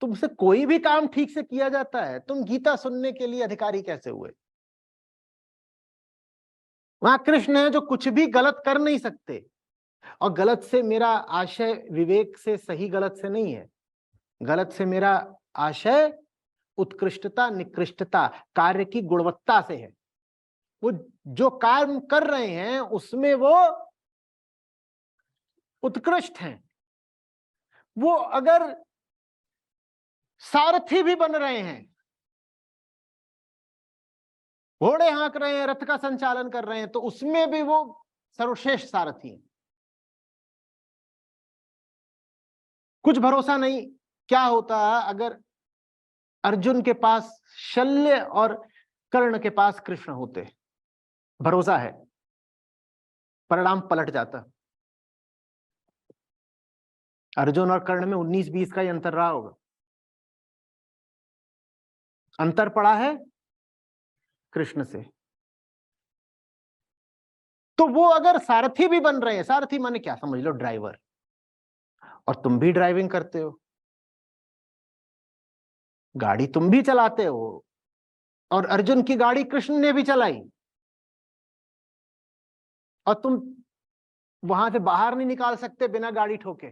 Speaker 1: तुमसे कोई भी काम ठीक से किया जाता है, तुम गीता सुनने के लिए अधिकारी कैसे हुए? वहां कृष्ण है जो कुछ भी गलत कर नहीं सकते। और गलत से मेरा आशय विवेक से, सही गलत से नहीं है। गलत से मेरा आशय उत्कृष्टता, निकृष्टता, कार्य की गुणवत्ता से है। वो जो कार्य कर रहे हैं उसमें वो उत्कृष्ट हैं। वो अगर सारथी भी बन रहे हैं, घोड़े हाँक रहे हैं, रथ का संचालन कर रहे हैं, तो उसमें भी वो सर्वश्रेष्ठ सारथी हैं। कुछ भरोसा नहीं क्या होता अगर अर्जुन के पास शल्य और कर्ण के पास कृष्ण होते। भरोसा है, परिणाम पलट जाता। अर्जुन और कर्ण में 19-20 का ही अंतर रहा होगा। अंतर पड़ा है कृष्ण से। तो वो अगर सारथी भी बन रहे हैं, सारथी माने क्या समझ लो, ड्राइवर, और तुम भी ड्राइविंग करते हो, गाड़ी तुम भी चलाते हो, और अर्जुन की गाड़ी कृष्ण ने भी चलाई, और तुम वहां से बाहर नहीं निकाल सकते बिना गाड़ी ठोके।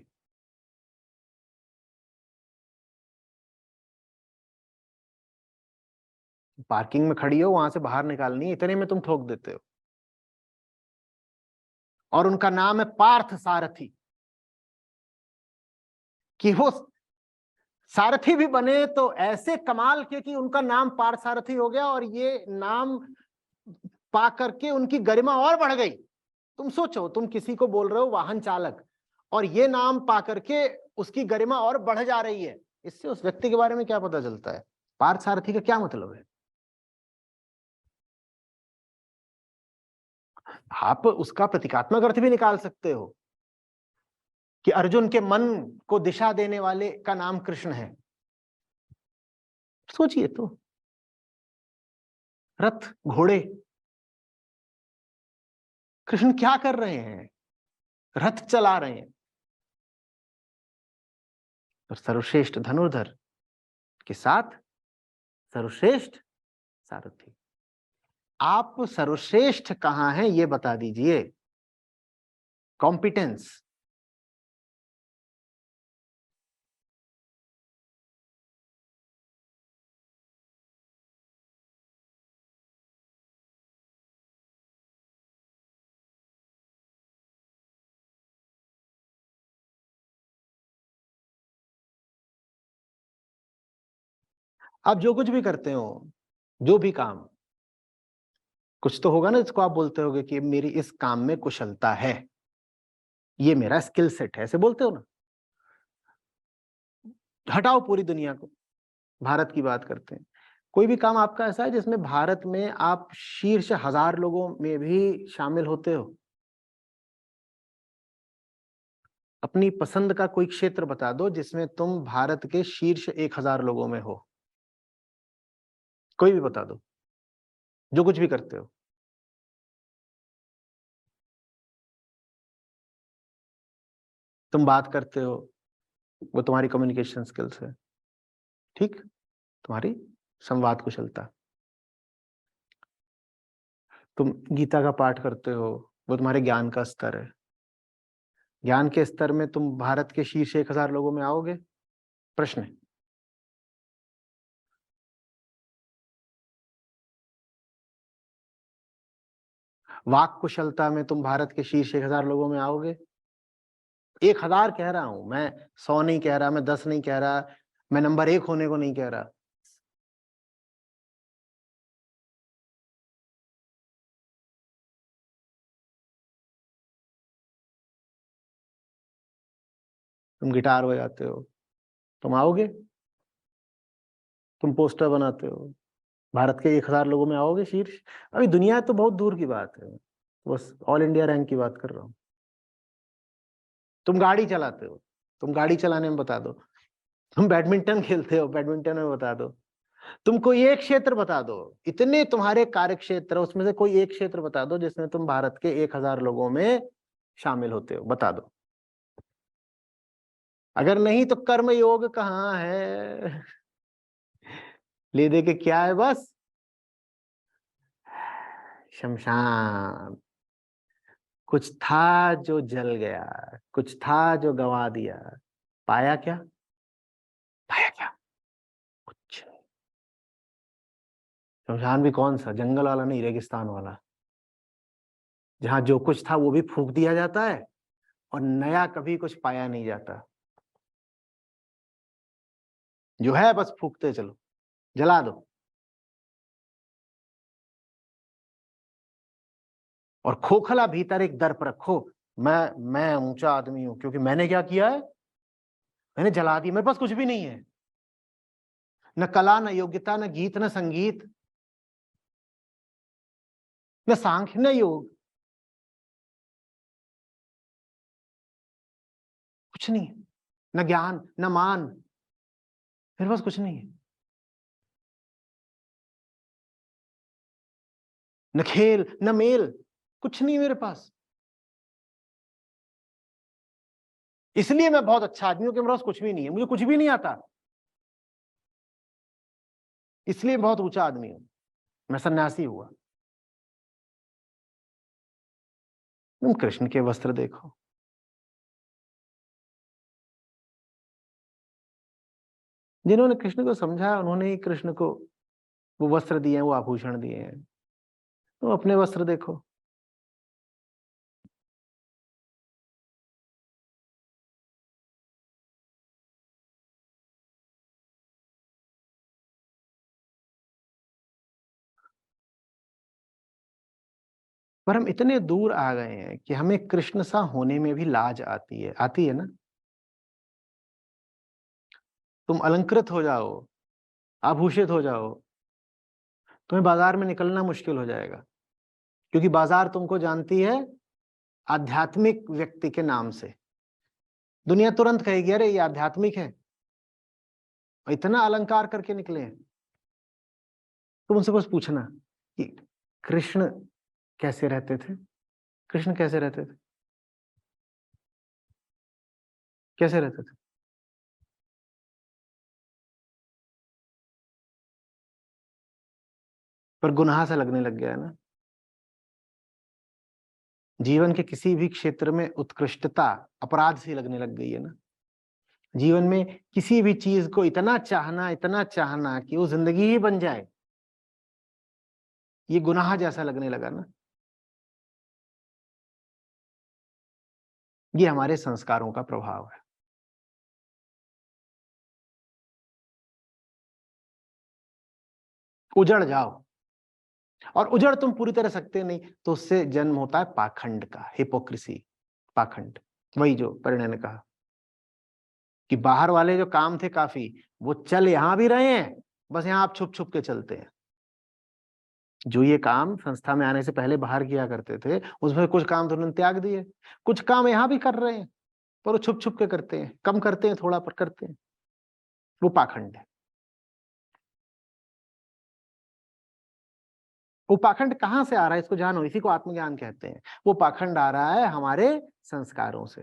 Speaker 1: पार्किंग में खड़ी हो, वहां से बाहर निकालनी है, इतने में तुम ठोक देते हो। और उनका नाम है पार्थ सारथी। कि वो सारथी भी बने तो ऐसे कमाल के कि उनका नाम पार्थ सारथी हो गया, और ये नाम पा करके उनकी गरिमा और बढ़ गई। तुम सोचो, तुम किसी को बोल रहे हो वाहन चालक, और ये नाम पा करके उसकी गरिमा और बढ़ जा रही है। इससे उस व्यक्ति के बारे में क्या पता चलता है? पार्थ सारथी का क्या मतलब है? आप उसका प्रतीकात्मक अर्थ भी निकाल सकते हो कि अर्जुन के मन को दिशा देने वाले का नाम कृष्ण है। सोचिए तो, रथ घोड़े, कृष्ण क्या कर रहे हैं? रथ चला रहे हैं। और सर्वश्रेष्ठ धनुर्धर के साथ सर्वश्रेष्ठ सारथी। आप सर्वश्रेष्ठ कहां हैं ये बता दीजिए। कॉम्पिटेंस। आप जो कुछ भी करते हो, जो भी काम, कुछ तो होगा ना जिसको आप बोलते होगे कि मेरी इस काम में कुशलता है, ये मेरा स्किल सेट है, ऐसे बोलते हो ना। हटाओ पूरी दुनिया को, भारत की बात करते हैं। कोई भी काम आपका ऐसा है जिसमें भारत में आप शीर्ष 1000 लोगों में भी शामिल होते हो? अपनी पसंद का कोई क्षेत्र बता दो जिसमें तुम भारत के शीर्ष 1000 लोगों में हो। कोई भी बता दो, जो कुछ भी करते हो। तुम बात करते हो, वो तुम्हारी कम्युनिकेशन स्किल्स है, ठीक, तुम्हारी संवाद कुशलता। तुम गीता का पाठ करते हो, वो तुम्हारे ज्ञान का स्तर है। ज्ञान के स्तर में तुम भारत के शीर्ष 1000 लोगों में आओगे? प्रश्न है। वाक कुशलता में तुम भारत के शीर्ष 1000 लोगों में आओगे? 1000 कह रहा हूं मैं, 100 नहीं कह रहा, मैं 10 नहीं कह रहा, मैं नंबर 1 होने को नहीं कह रहा। तुम गिटार बजाते हो, तुम आओगे? तुम पोस्टर बनाते हो, भारत के 1000 लोगों में आओगे शीर्ष? अभी दुनिया तो बहुत दूर की बात है, बस ऑल इंडिया रैंक की बात कर रहा हूँ। तुम गाड़ी चलाते हो, तुम गाड़ी चलाने में बता दो। तुम बैडमिंटन खेलते हो, बैडमिंटन में बता दो। तुम कोई एक क्षेत्र बता दो, इतने तुम्हारे कार्य क्षेत्र, उसमें से कोई एक क्षेत्र बता दो जिसमें तुम भारत के 1000 लोगों में शामिल होते हो, बता दो। अगर नहीं तो कर्म योग कहाँ है? ले दे के क्या है बस? शमशान। कुछ था जो जल गया, कुछ था जो गंवा दिया, पाया क्या? पाया क्या? कुछ नहीं। शमशान भी कौन सा, जंगल वाला नहीं, रेगिस्तान वाला, जहां जो कुछ था वो भी फूंक दिया जाता है और नया कभी कुछ पाया नहीं जाता। जो है बस फूंकते चलो, जला दो। और खोखला भीतर एक दर्प रखो, मैं ऊंचा आदमी हूं क्योंकि मैंने क्या किया है, मैंने जला दिया, मेरे पास कुछ भी नहीं है, न कला, न योग्यता, न गीत, न संगीत, न सांख्य, न योग, कुछ नहीं, न ज्ञान, न मान, मेरे पास कुछ नहीं है। न खेल, न मेल, कुछ नहीं मेरे पास। इसलिए मैं बहुत अच्छा आदमी हूं कि मेरे पास कुछ भी नहीं है, मुझे कुछ भी नहीं आता, इसलिए बहुत ऊंचा आदमी हूं, मैं सन्यासी हुआ। तुम कृष्ण के वस्त्र देखो, जिन्होंने कृष्ण को समझा उन्होंने ही कृष्ण को वो वस्त्र दिए हैं, वो आभूषण दिए हैं। तुम अपने वस्त्र देखो। पर हम इतने दूर आ गए हैं कि हमें कृष्ण सा होने में भी लाज आती है ना। तुम अलंकृत हो जाओ, आभूषित हो जाओ, तुम्हें बाजार में निकलना मुश्किल हो जाएगा। क्योंकि बाजार तुमको जानती है आध्यात्मिक व्यक्ति के नाम से। दुनिया तुरंत कहेगी अरे ये आध्यात्मिक है, इतना अलंकार करके निकले हैं। तुम उनसे बस पूछना कि कृष्ण कैसे रहते थे, कृष्ण कैसे रहते थे, कैसे रहते थे। पर गुनाह से लगने लग गया है ना। जीवन के किसी भी क्षेत्र में उत्कृष्टता अपराध से लगने लग गई है ना। जीवन में किसी भी चीज को इतना चाहना कि वो जिंदगी ही बन जाए, ये गुनाह जैसा लगने लगा ना। ये हमारे संस्कारों का प्रभाव है। उजड़ जाओ, और उजड़ तुम पूरी तरह सकते नहीं, तो उससे जन्म होता है पाखंड का, हिपोक्रेसी, पाखंड। वही जो परिणय ने कहा कि बाहर वाले जो काम थे काफी, वो चल यहां भी रहे हैं, बस यहां आप छुप छुप के चलते हैं। जो ये काम संस्था में आने से पहले बाहर किया करते थे, उसमें कुछ काम तो उन्होंने त्याग दिए, कुछ काम यहां भी कर रहे हैं, पर वो छुप छुप के करते हैं, कम करते हैं थोड़ा, पर करते हैं। वो पाखंड है। वो पाखंड कहां से आ रहा है इसको जानो, इसी को आत्मज्ञान कहते हैं। वो पाखंड आ रहा है हमारे संस्कारों से।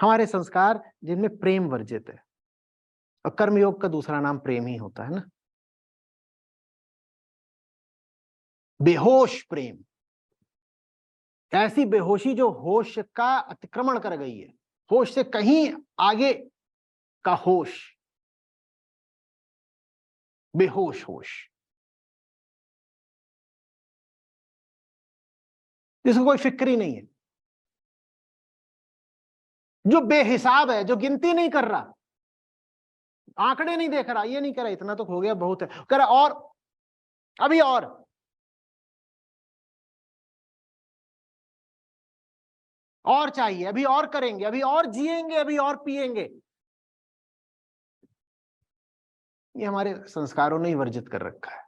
Speaker 1: हमारे संस्कार जिनमें प्रेम वर्जित है, और कर्मयोग का दूसरा नाम प्रेम ही होता है ना। बेहोश प्रेम, ऐसी बेहोशी जो होश का अतिक्रमण कर गई है, होश से कहीं आगे का होश, बेहोश होश, जिसको कोई फिक्र ही नहीं है, जो बेहिसाब है, जो गिनती नहीं कर रहा, आंकड़े नहीं देख रहा, ये नहीं कर रहा इतना तो हो गया बहुत है, कह रहा और अभी और चाहिए, अभी और करेंगे, अभी और जिएंगे, अभी और पिएंगे। ये हमारे संस्कारों ने ही वर्जित कर रखा है।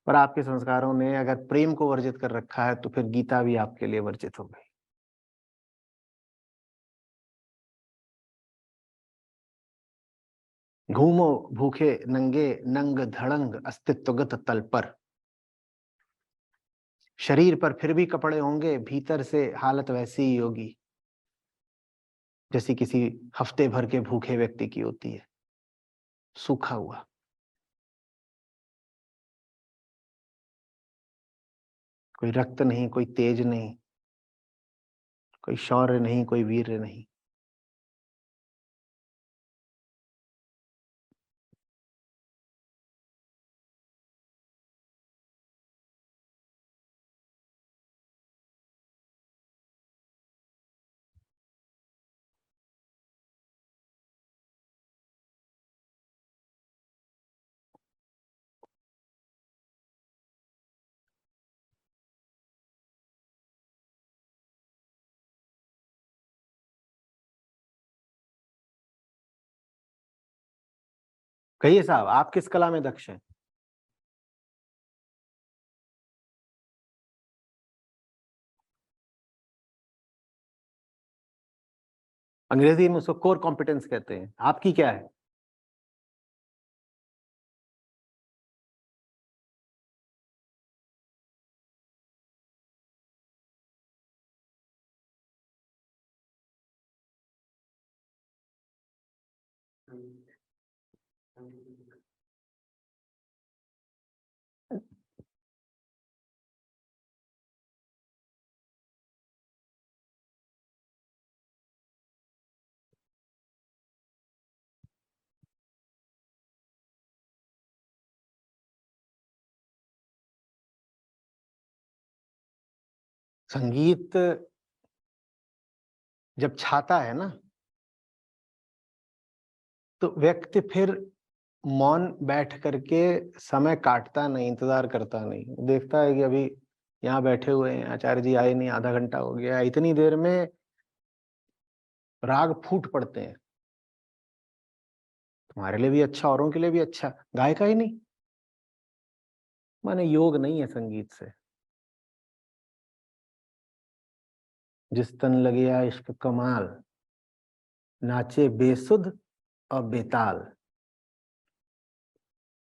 Speaker 1: पर आपके संस्कारों ने अगर प्रेम को वर्जित कर रखा है, तो फिर गीता भी आपके लिए वर्जित हो गई। घूमो भूखे नंगे, नंग धड़ंग अस्तित्वगत तल पर, शरीर पर फिर भी कपड़े होंगे, भीतर से हालत वैसी ही होगी जैसी किसी हफ्ते भर के भूखे व्यक्ति की होती है, सूखा हुआ। कोई रक्त नहीं, कोई तेज नहीं, कोई शौर्य नहीं, कोई वीर्य नहीं। कहिए साहब, आप किस कला में दक्ष हैं? अंग्रेजी में उसको कोर कॉम्पिटेंस कहते हैं, आपकी क्या है? संगीत जब छाता है ना, तो व्यक्ति फिर मौन बैठ करके समय काटता नहीं, इंतजार करता नहीं, देखता है कि अभी यहाँ बैठे हुए हैं, आचार्य जी आए नहीं, आधा घंटा हो गया, इतनी देर में राग फूट पड़ते हैं। तुम्हारे लिए भी अच्छा, औरों के लिए भी अच्छा, गाय का ही नहीं। माने योग नहीं है संगीत से। जिस तन लगे इश्क कमाल, नाचे बेसुध और बेताल।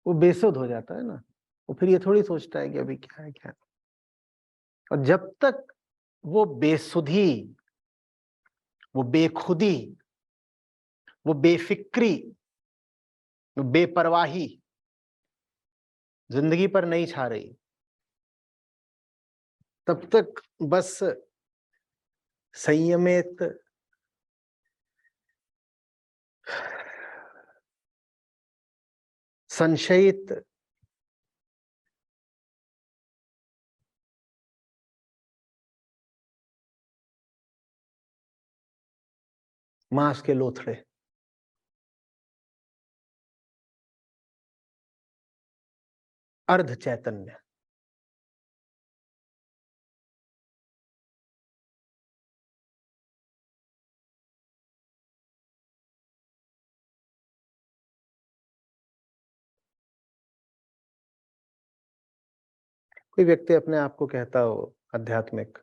Speaker 1: वो बेसुध हो जाता है ना, वो फिर ये थोड़ी सोचता है कि अभी क्या है क्या है। और जब तक वो बेसुधी, वो बेखुदी, वो बेफिक्री, वो बेपरवाही जिंदगी पर नहीं छा रही, तब तक बस संयमित, संशयित, मांस के लोथड़े, अर्ध चैतन्य। कोई व्यक्ति अपने आप को कहता हो आध्यात्मिक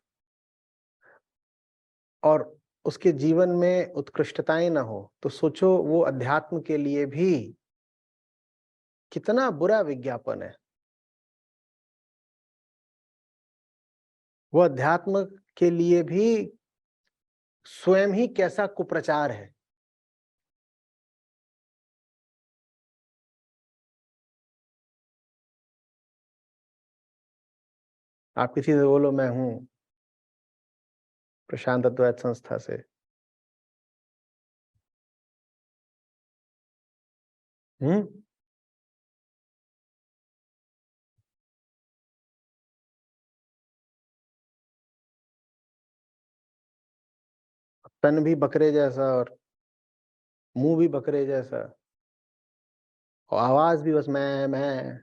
Speaker 1: और उसके जीवन में उत्कृष्टताएं ना हो, तो सोचो वो अध्यात्म के लिए भी कितना बुरा विज्ञापन है। वो अध्यात्म के लिए भी स्वयं ही कैसा कुप्रचार है। आप किसी से बोलो मैं हूं प्रशांत अद्वैत संस्था से, हम्म, तन भी बकरे जैसा और मुंह भी बकरे जैसा और आवाज भी बस मैं,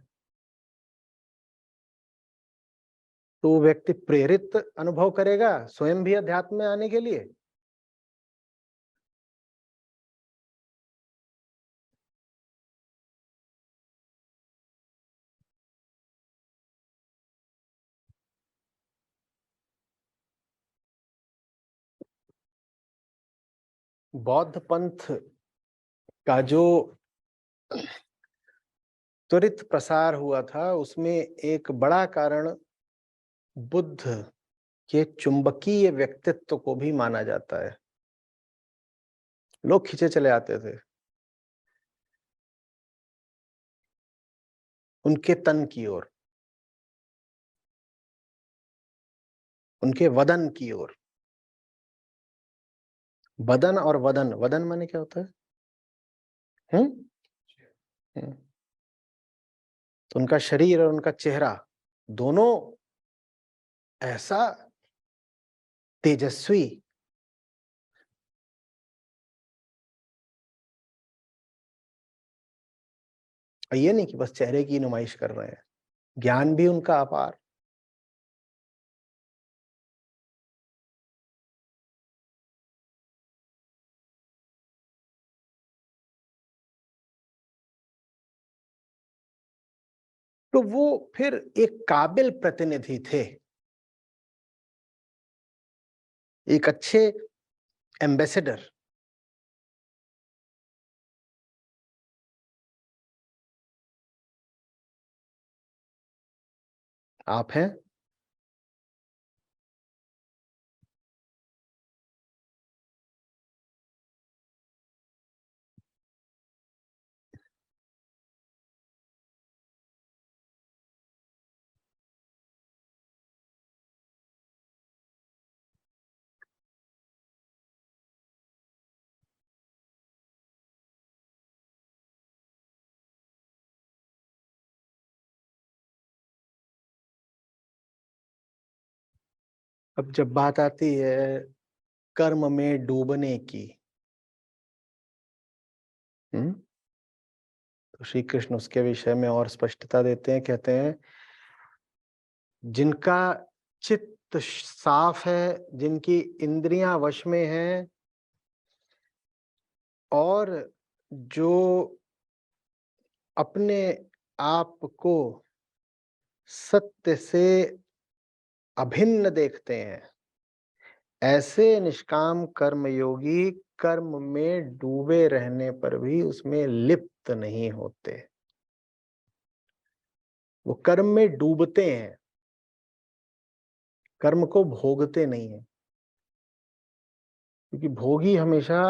Speaker 1: तो वो व्यक्ति प्रेरित अनुभव करेगा स्वयं भी अध्यात्म में आने के लिए। बौद्ध पंथ का जो त्वरित प्रसार हुआ था, उसमें एक बड़ा कारण बुद्ध के चुंबकीय व्यक्तित्व को भी माना जाता है। लोग खींचे चले आते थे उनके तन की ओर, उनके वदन की ओर। बदन और वदन, वदन माने क्या होता है? हम्म, तो उनका शरीर और उनका चेहरा दोनों ऐसा तेजस्वी, और ये नहीं कि बस चेहरे की नुमाइश कर रहे हैं, ज्ञान भी उनका अपार। तो वो फिर एक काबिल प्रतिनिधि थे, एक अच्छे एम्बेसडर। आप हैं। अब जब बात आती है कर्म में डूबने की, तो श्री कृष्ण उसके विषय में और स्पष्टता देते हैं, कहते हैं जिनका चित्त साफ है, जिनकी इंद्रियां वश में हैं और जो अपने आप को सत्य से अभिन्न देखते हैं, ऐसे निष्काम कर्मयोगी कर्म में डूबे रहने पर भी उसमें लिप्त नहीं होते। वो कर्म में डूबते हैं, कर्म को भोगते नहीं हैं। क्योंकि भोगी हमेशा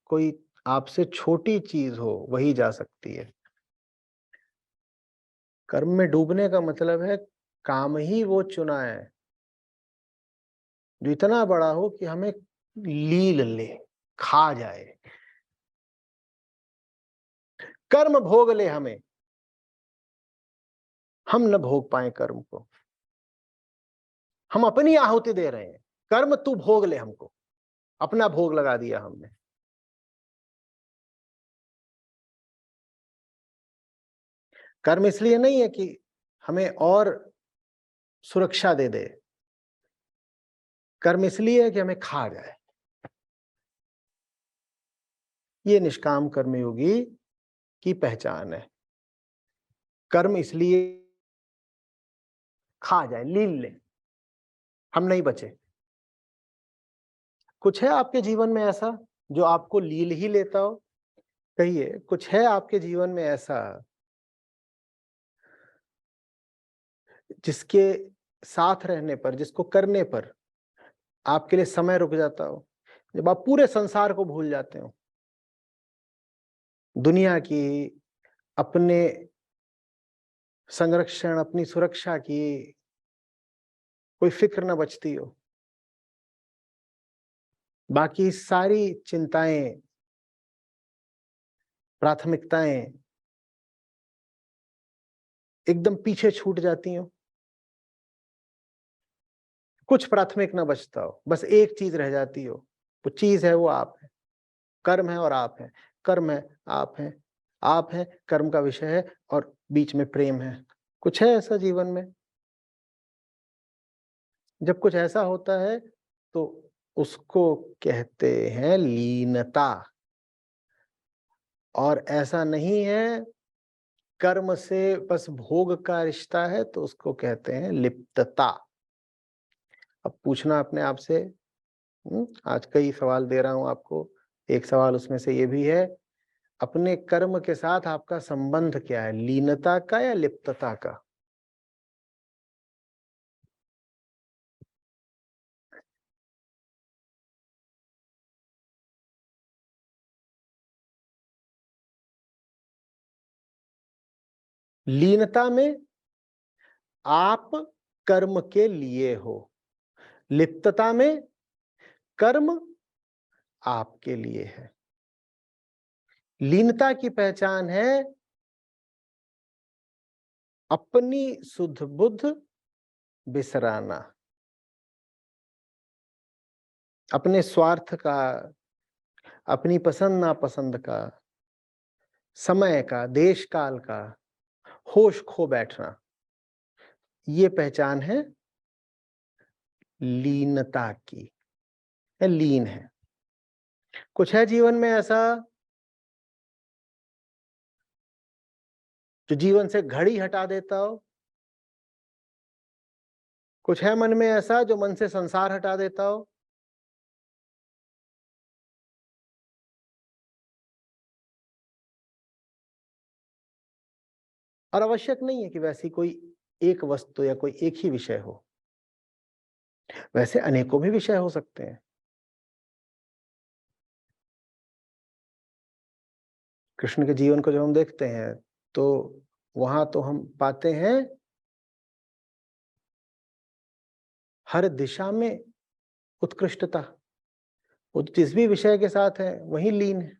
Speaker 1: कोई आपसे छोटी चीज हो वही जा सकती है। कर्म में डूबने का मतलब है काम ही वो चुना है जो इतना बड़ा हो कि हमें लील ले, खा जाए, कर्म भोग ले हमें, हम न भोग पाए कर्म को। हम अपनी आहुति दे रहे हैं, कर्म तू भोग ले हमको, अपना भोग लगा दिया हमने। कर्म इसलिए नहीं है कि हमें और सुरक्षा दे दे, कर्म इसलिए है कि हमें खा जाए। ये निष्काम कर्मयोगी की पहचान है। कर्म इसलिए खा जाए, लील ले, हम नहीं बचे। कुछ है आपके जीवन में ऐसा जो आपको लील ही लेता हो? कहिए, कुछ है आपके जीवन में ऐसा जिसके साथ रहने पर, जिसको करने पर आपके लिए समय रुक जाता हो, जब आप पूरे संसार को भूल जाते हो, दुनिया की, अपने संरक्षण, अपनी सुरक्षा की कोई फिक्र न बचती हो, बाकी सारी चिंताएं, प्राथमिकताएं एकदम पीछे छूट जाती हो, कुछ प्राथमिक न बचता हो, बस एक चीज रह जाती हो, वो चीज है, वो आप है। कर्म है और आप है, कर्म है, आप है, कर्म का विषय है और बीच में प्रेम है। कुछ है ऐसा जीवन में? जब कुछ ऐसा होता है तो उसको कहते हैं लीनता। और ऐसा नहीं है कर्म से बस भोग का रिश्ता है तो उसको कहते हैं लिप्तता। अब पूछना अपने आप से, आज कई सवाल दे रहा हूं आपको, एक सवाल उसमें से ये भी है, अपने कर्म के साथ आपका संबंध क्या है, लीनता का या लिप्तता का? लीनता में आप कर्म के लिए हो, लिप्तता में कर्म आपके लिए है। लीनता की पहचान है अपनी सुध बुध बिसराना, अपने स्वार्थ का, अपनी पसंद नापसंद का, समय का, देश काल का होश खो बैठना, ये पहचान है लीनता की, है लीन है। कुछ है जीवन में ऐसा जो जीवन से घड़ी हटा देता हो, कुछ है मन में ऐसा जो मन से संसार हटा देता हो। और आवश्यक नहीं है कि वैसी कोई एक वस्तु या कोई एक ही विषय हो, वैसे अनेकों भी विषय हो सकते हैं। कृष्ण के जीवन को जब हम देखते हैं तो वहां तो हम पाते हैं हर दिशा में उत्कृष्टता, वो जिस भी विषय के साथ है वही लीन है।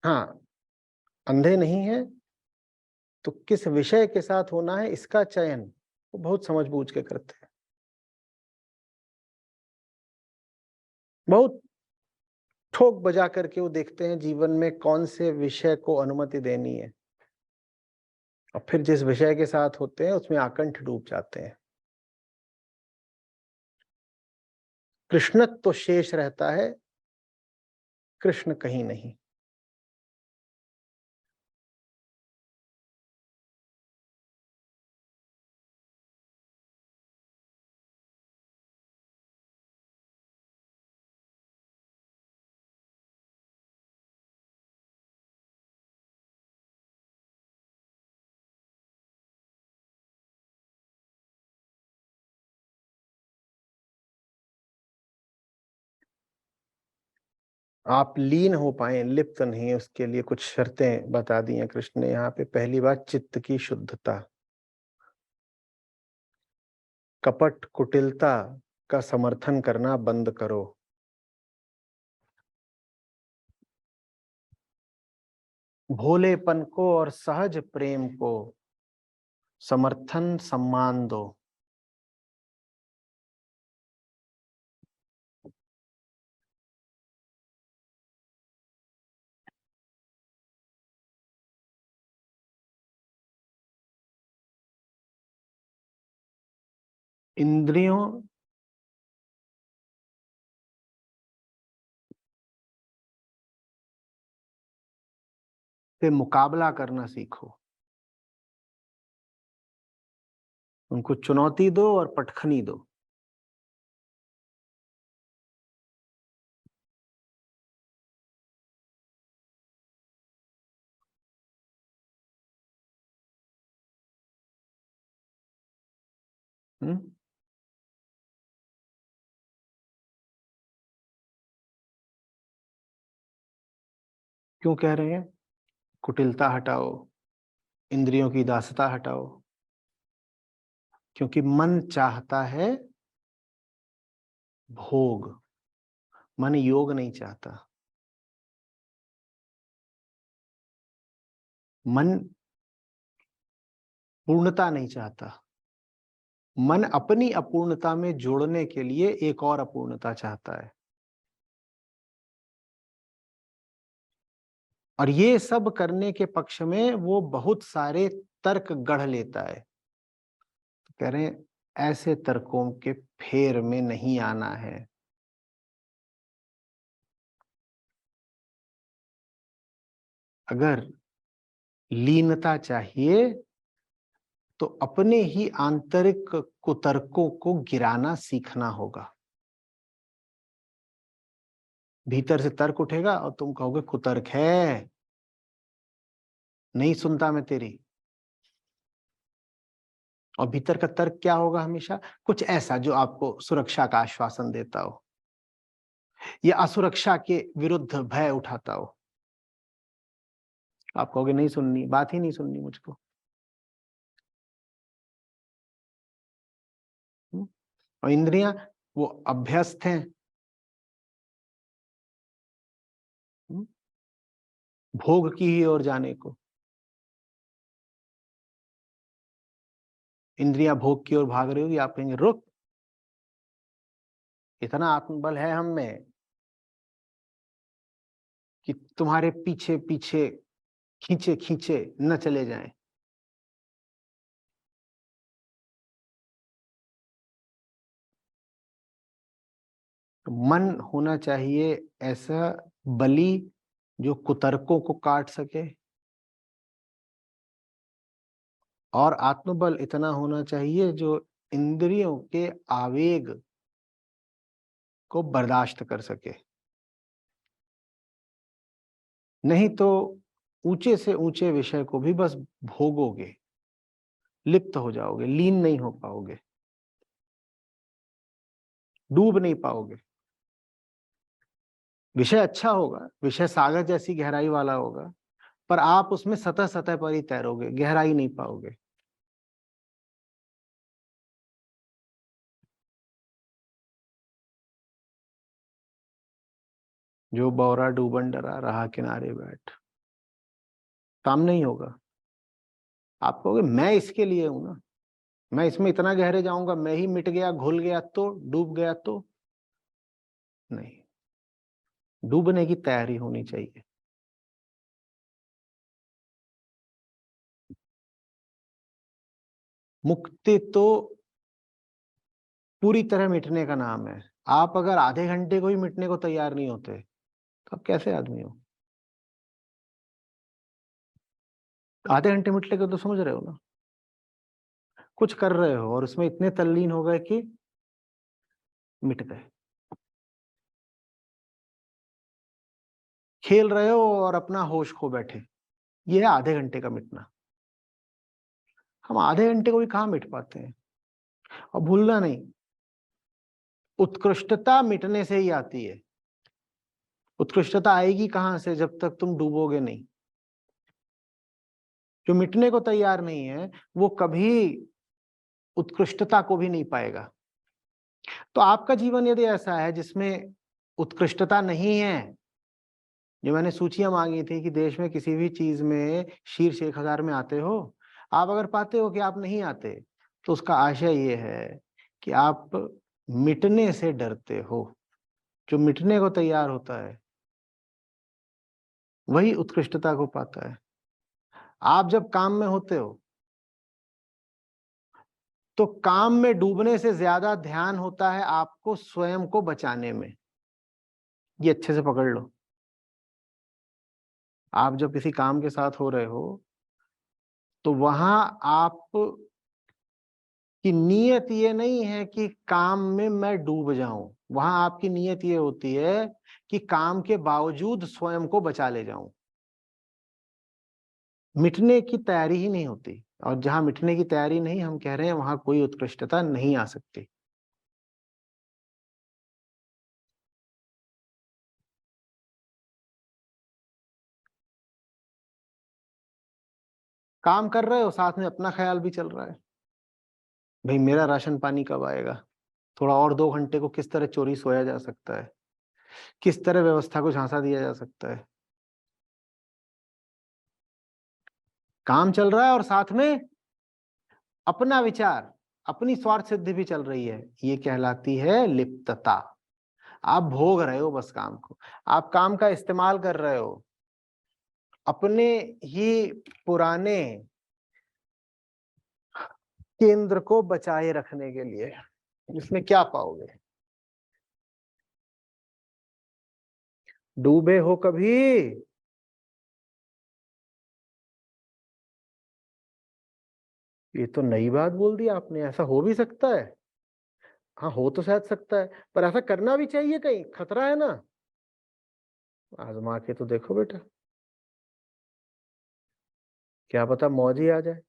Speaker 1: हाँ, अंधे नहीं है तो किस विषय के साथ होना है इसका चयन वो बहुत समझ बूझ के करते हैं, बहुत ठोक बजा करके वो देखते हैं जीवन में कौन से विषय को अनुमति देनी है, और फिर जिस विषय के साथ होते हैं उसमें आकंठ डूब जाते हैं। कृष्णत्व तो शेष रहता है, कृष्ण कहीं नहीं। आप लीन हो पाए, लिप्त नहीं, उसके लिए कुछ शर्तें बता दी हैं कृष्ण ने यहाँ पे। पहली बात, चित्त की शुद्धता। कपट कुटिलता का समर्थन करना बंद करो। भोलेपन को और सहज प्रेम को समर्थन सम्मान दो। इंद्रियों से मुकाबला करना सीखो। उनको चुनौती दो और पटखनी दो। हम्म। क्यों कह रहे हैं? कुटिलता हटाओ, इंद्रियों की दासता हटाओ। क्योंकि मन चाहता है भोग, मन योग नहीं चाहता। मन पूर्णता नहीं चाहता। मन अपनी अपूर्णता में जोड़ने के लिए एक और अपूर्णता चाहता है। और ये सब करने के पक्ष में वो बहुत सारे तर्क गढ़ लेता है। तो कह रहे हैं ऐसे तर्कों के फेर में नहीं आना है। अगर लीनता चाहिए तो अपने ही आंतरिक कुतर्कों को गिराना सीखना होगा। भीतर से तर्क उठेगा और तुम कहोगे कुतर्क है, नहीं सुनता मैं तेरी। और भीतर का तर्क क्या होगा? हमेशा कुछ ऐसा जो आपको सुरक्षा का आश्वासन देता हो या असुरक्षा के विरुद्ध भय उठाता हो। आप कहोगे नहीं सुननी, बात ही नहीं सुननी मुझको। और इंद्रियां वो अभ्यस्त हैं भोग की ही ओर जाने को। इंद्रियां भोग की ओर भाग रही होगी, आप कहेंगे रुक, इतना आत्मबल है हम में कि तुम्हारे पीछे पीछे खींचे खींचे न चले जाएं। तो मन होना चाहिए ऐसा बलि जो कुतर्कों को काट सके, और आत्मबल इतना होना चाहिए जो इंद्रियों के आवेग को बर्दाश्त कर सके। नहीं तो ऊंचे से ऊंचे विषय को भी बस भोगोगे, लिप्त हो जाओगे, लीन नहीं हो पाओगे, डूब नहीं पाओगे। विषय अच्छा होगा, विषय सागर जैसी गहराई वाला होगा, पर आप उसमें सतह सतह पर ही तैरोगे, गहराई नहीं पाओगे। जो बौरा डूबन डरा रहा किनारे बैठ, काम नहीं होगा। आप कहोगे मैं इसके लिए हूं ना, मैं इसमें इतना गहरे जाऊंगा, मैं ही मिट गया, घुल गया तो, डूब गया तो। नहीं, डूबने की तैयारी होनी चाहिए। मुक्ति तो पूरी तरह मिटने का नाम है। आप अगर आधे घंटे को ही मिटने को तैयार नहीं होते तो आप कैसे आदमी हो? आधे घंटे मिट लेके तो समझ रहे हो ना, कुछ कर रहे हो और उसमें इतने तल्लीन हो गए कि मिट गए। खेल रहे हो और अपना होश खो बैठे, ये है आधे घंटे का मिटना। हम आधे घंटे को भी कहाँ मिट पाते हैं। और भूलना नहीं, उत्कृष्टता मिटने से ही आती है। उत्कृष्टता आएगी कहां से जब तक तुम डूबोगे नहीं। जो मिटने को तैयार नहीं है वो कभी उत्कृष्टता को भी नहीं पाएगा। तो आपका जीवन यदि ऐसा है जिसमें उत्कृष्टता नहीं है, जो मैंने सूचियां मांगी थी कि देश में किसी भी चीज में शीर्ष 1000 में आते हो, आप अगर पाते हो कि आप नहीं आते, तो उसका आशय ये है कि आप मिटने से डरते हो। जो मिटने को तैयार होता है वही उत्कृष्टता को पाता है। आप जब काम में होते हो तो काम में डूबने से ज्यादा ध्यान होता है आपको स्वयं को बचाने में। ये अच्छे से पकड़ लो। आप जब किसी काम के साथ हो रहे हो तो वहां आप की नीयत ये नहीं है कि काम में मैं डूब जाऊं, वहां आपकी नीयत ये होती है कि काम के बावजूद स्वयं को बचा ले जाऊं। मिटने की तैयारी ही नहीं होती, और जहां मिटने की तैयारी नहीं, हम कह रहे हैं वहां कोई उत्कृष्टता नहीं आ सकती। काम कर रहे हो, साथ में अपना ख्याल भी चल रहा है, भाई मेरा राशन पानी कब आएगा, थोड़ा और 2 घंटे को किस तरह चोरी सोया जा सकता है, किस तरह व्यवस्था को झांसा दिया जा सकता है। काम चल रहा है और साथ में अपना विचार, अपनी स्वार्थ सिद्धि भी चल रही है। ये कहलाती है लिप्तता। आप भोग रहे हो बस काम को, आप काम का इस्तेमाल कर रहे हो अपने ही पुराने केंद्र को बचाए रखने के लिए। इसमें क्या पाओगे? डूबे हो कभी? ये तो नई बात बोल दी आपने, ऐसा हो भी सकता है। हाँ, हो तो शायद सकता है, पर ऐसा करना भी चाहिए, कहीं खतरा है ना। आजमा के तो देखो बेटा, क्या पता मौज ही आ जाए।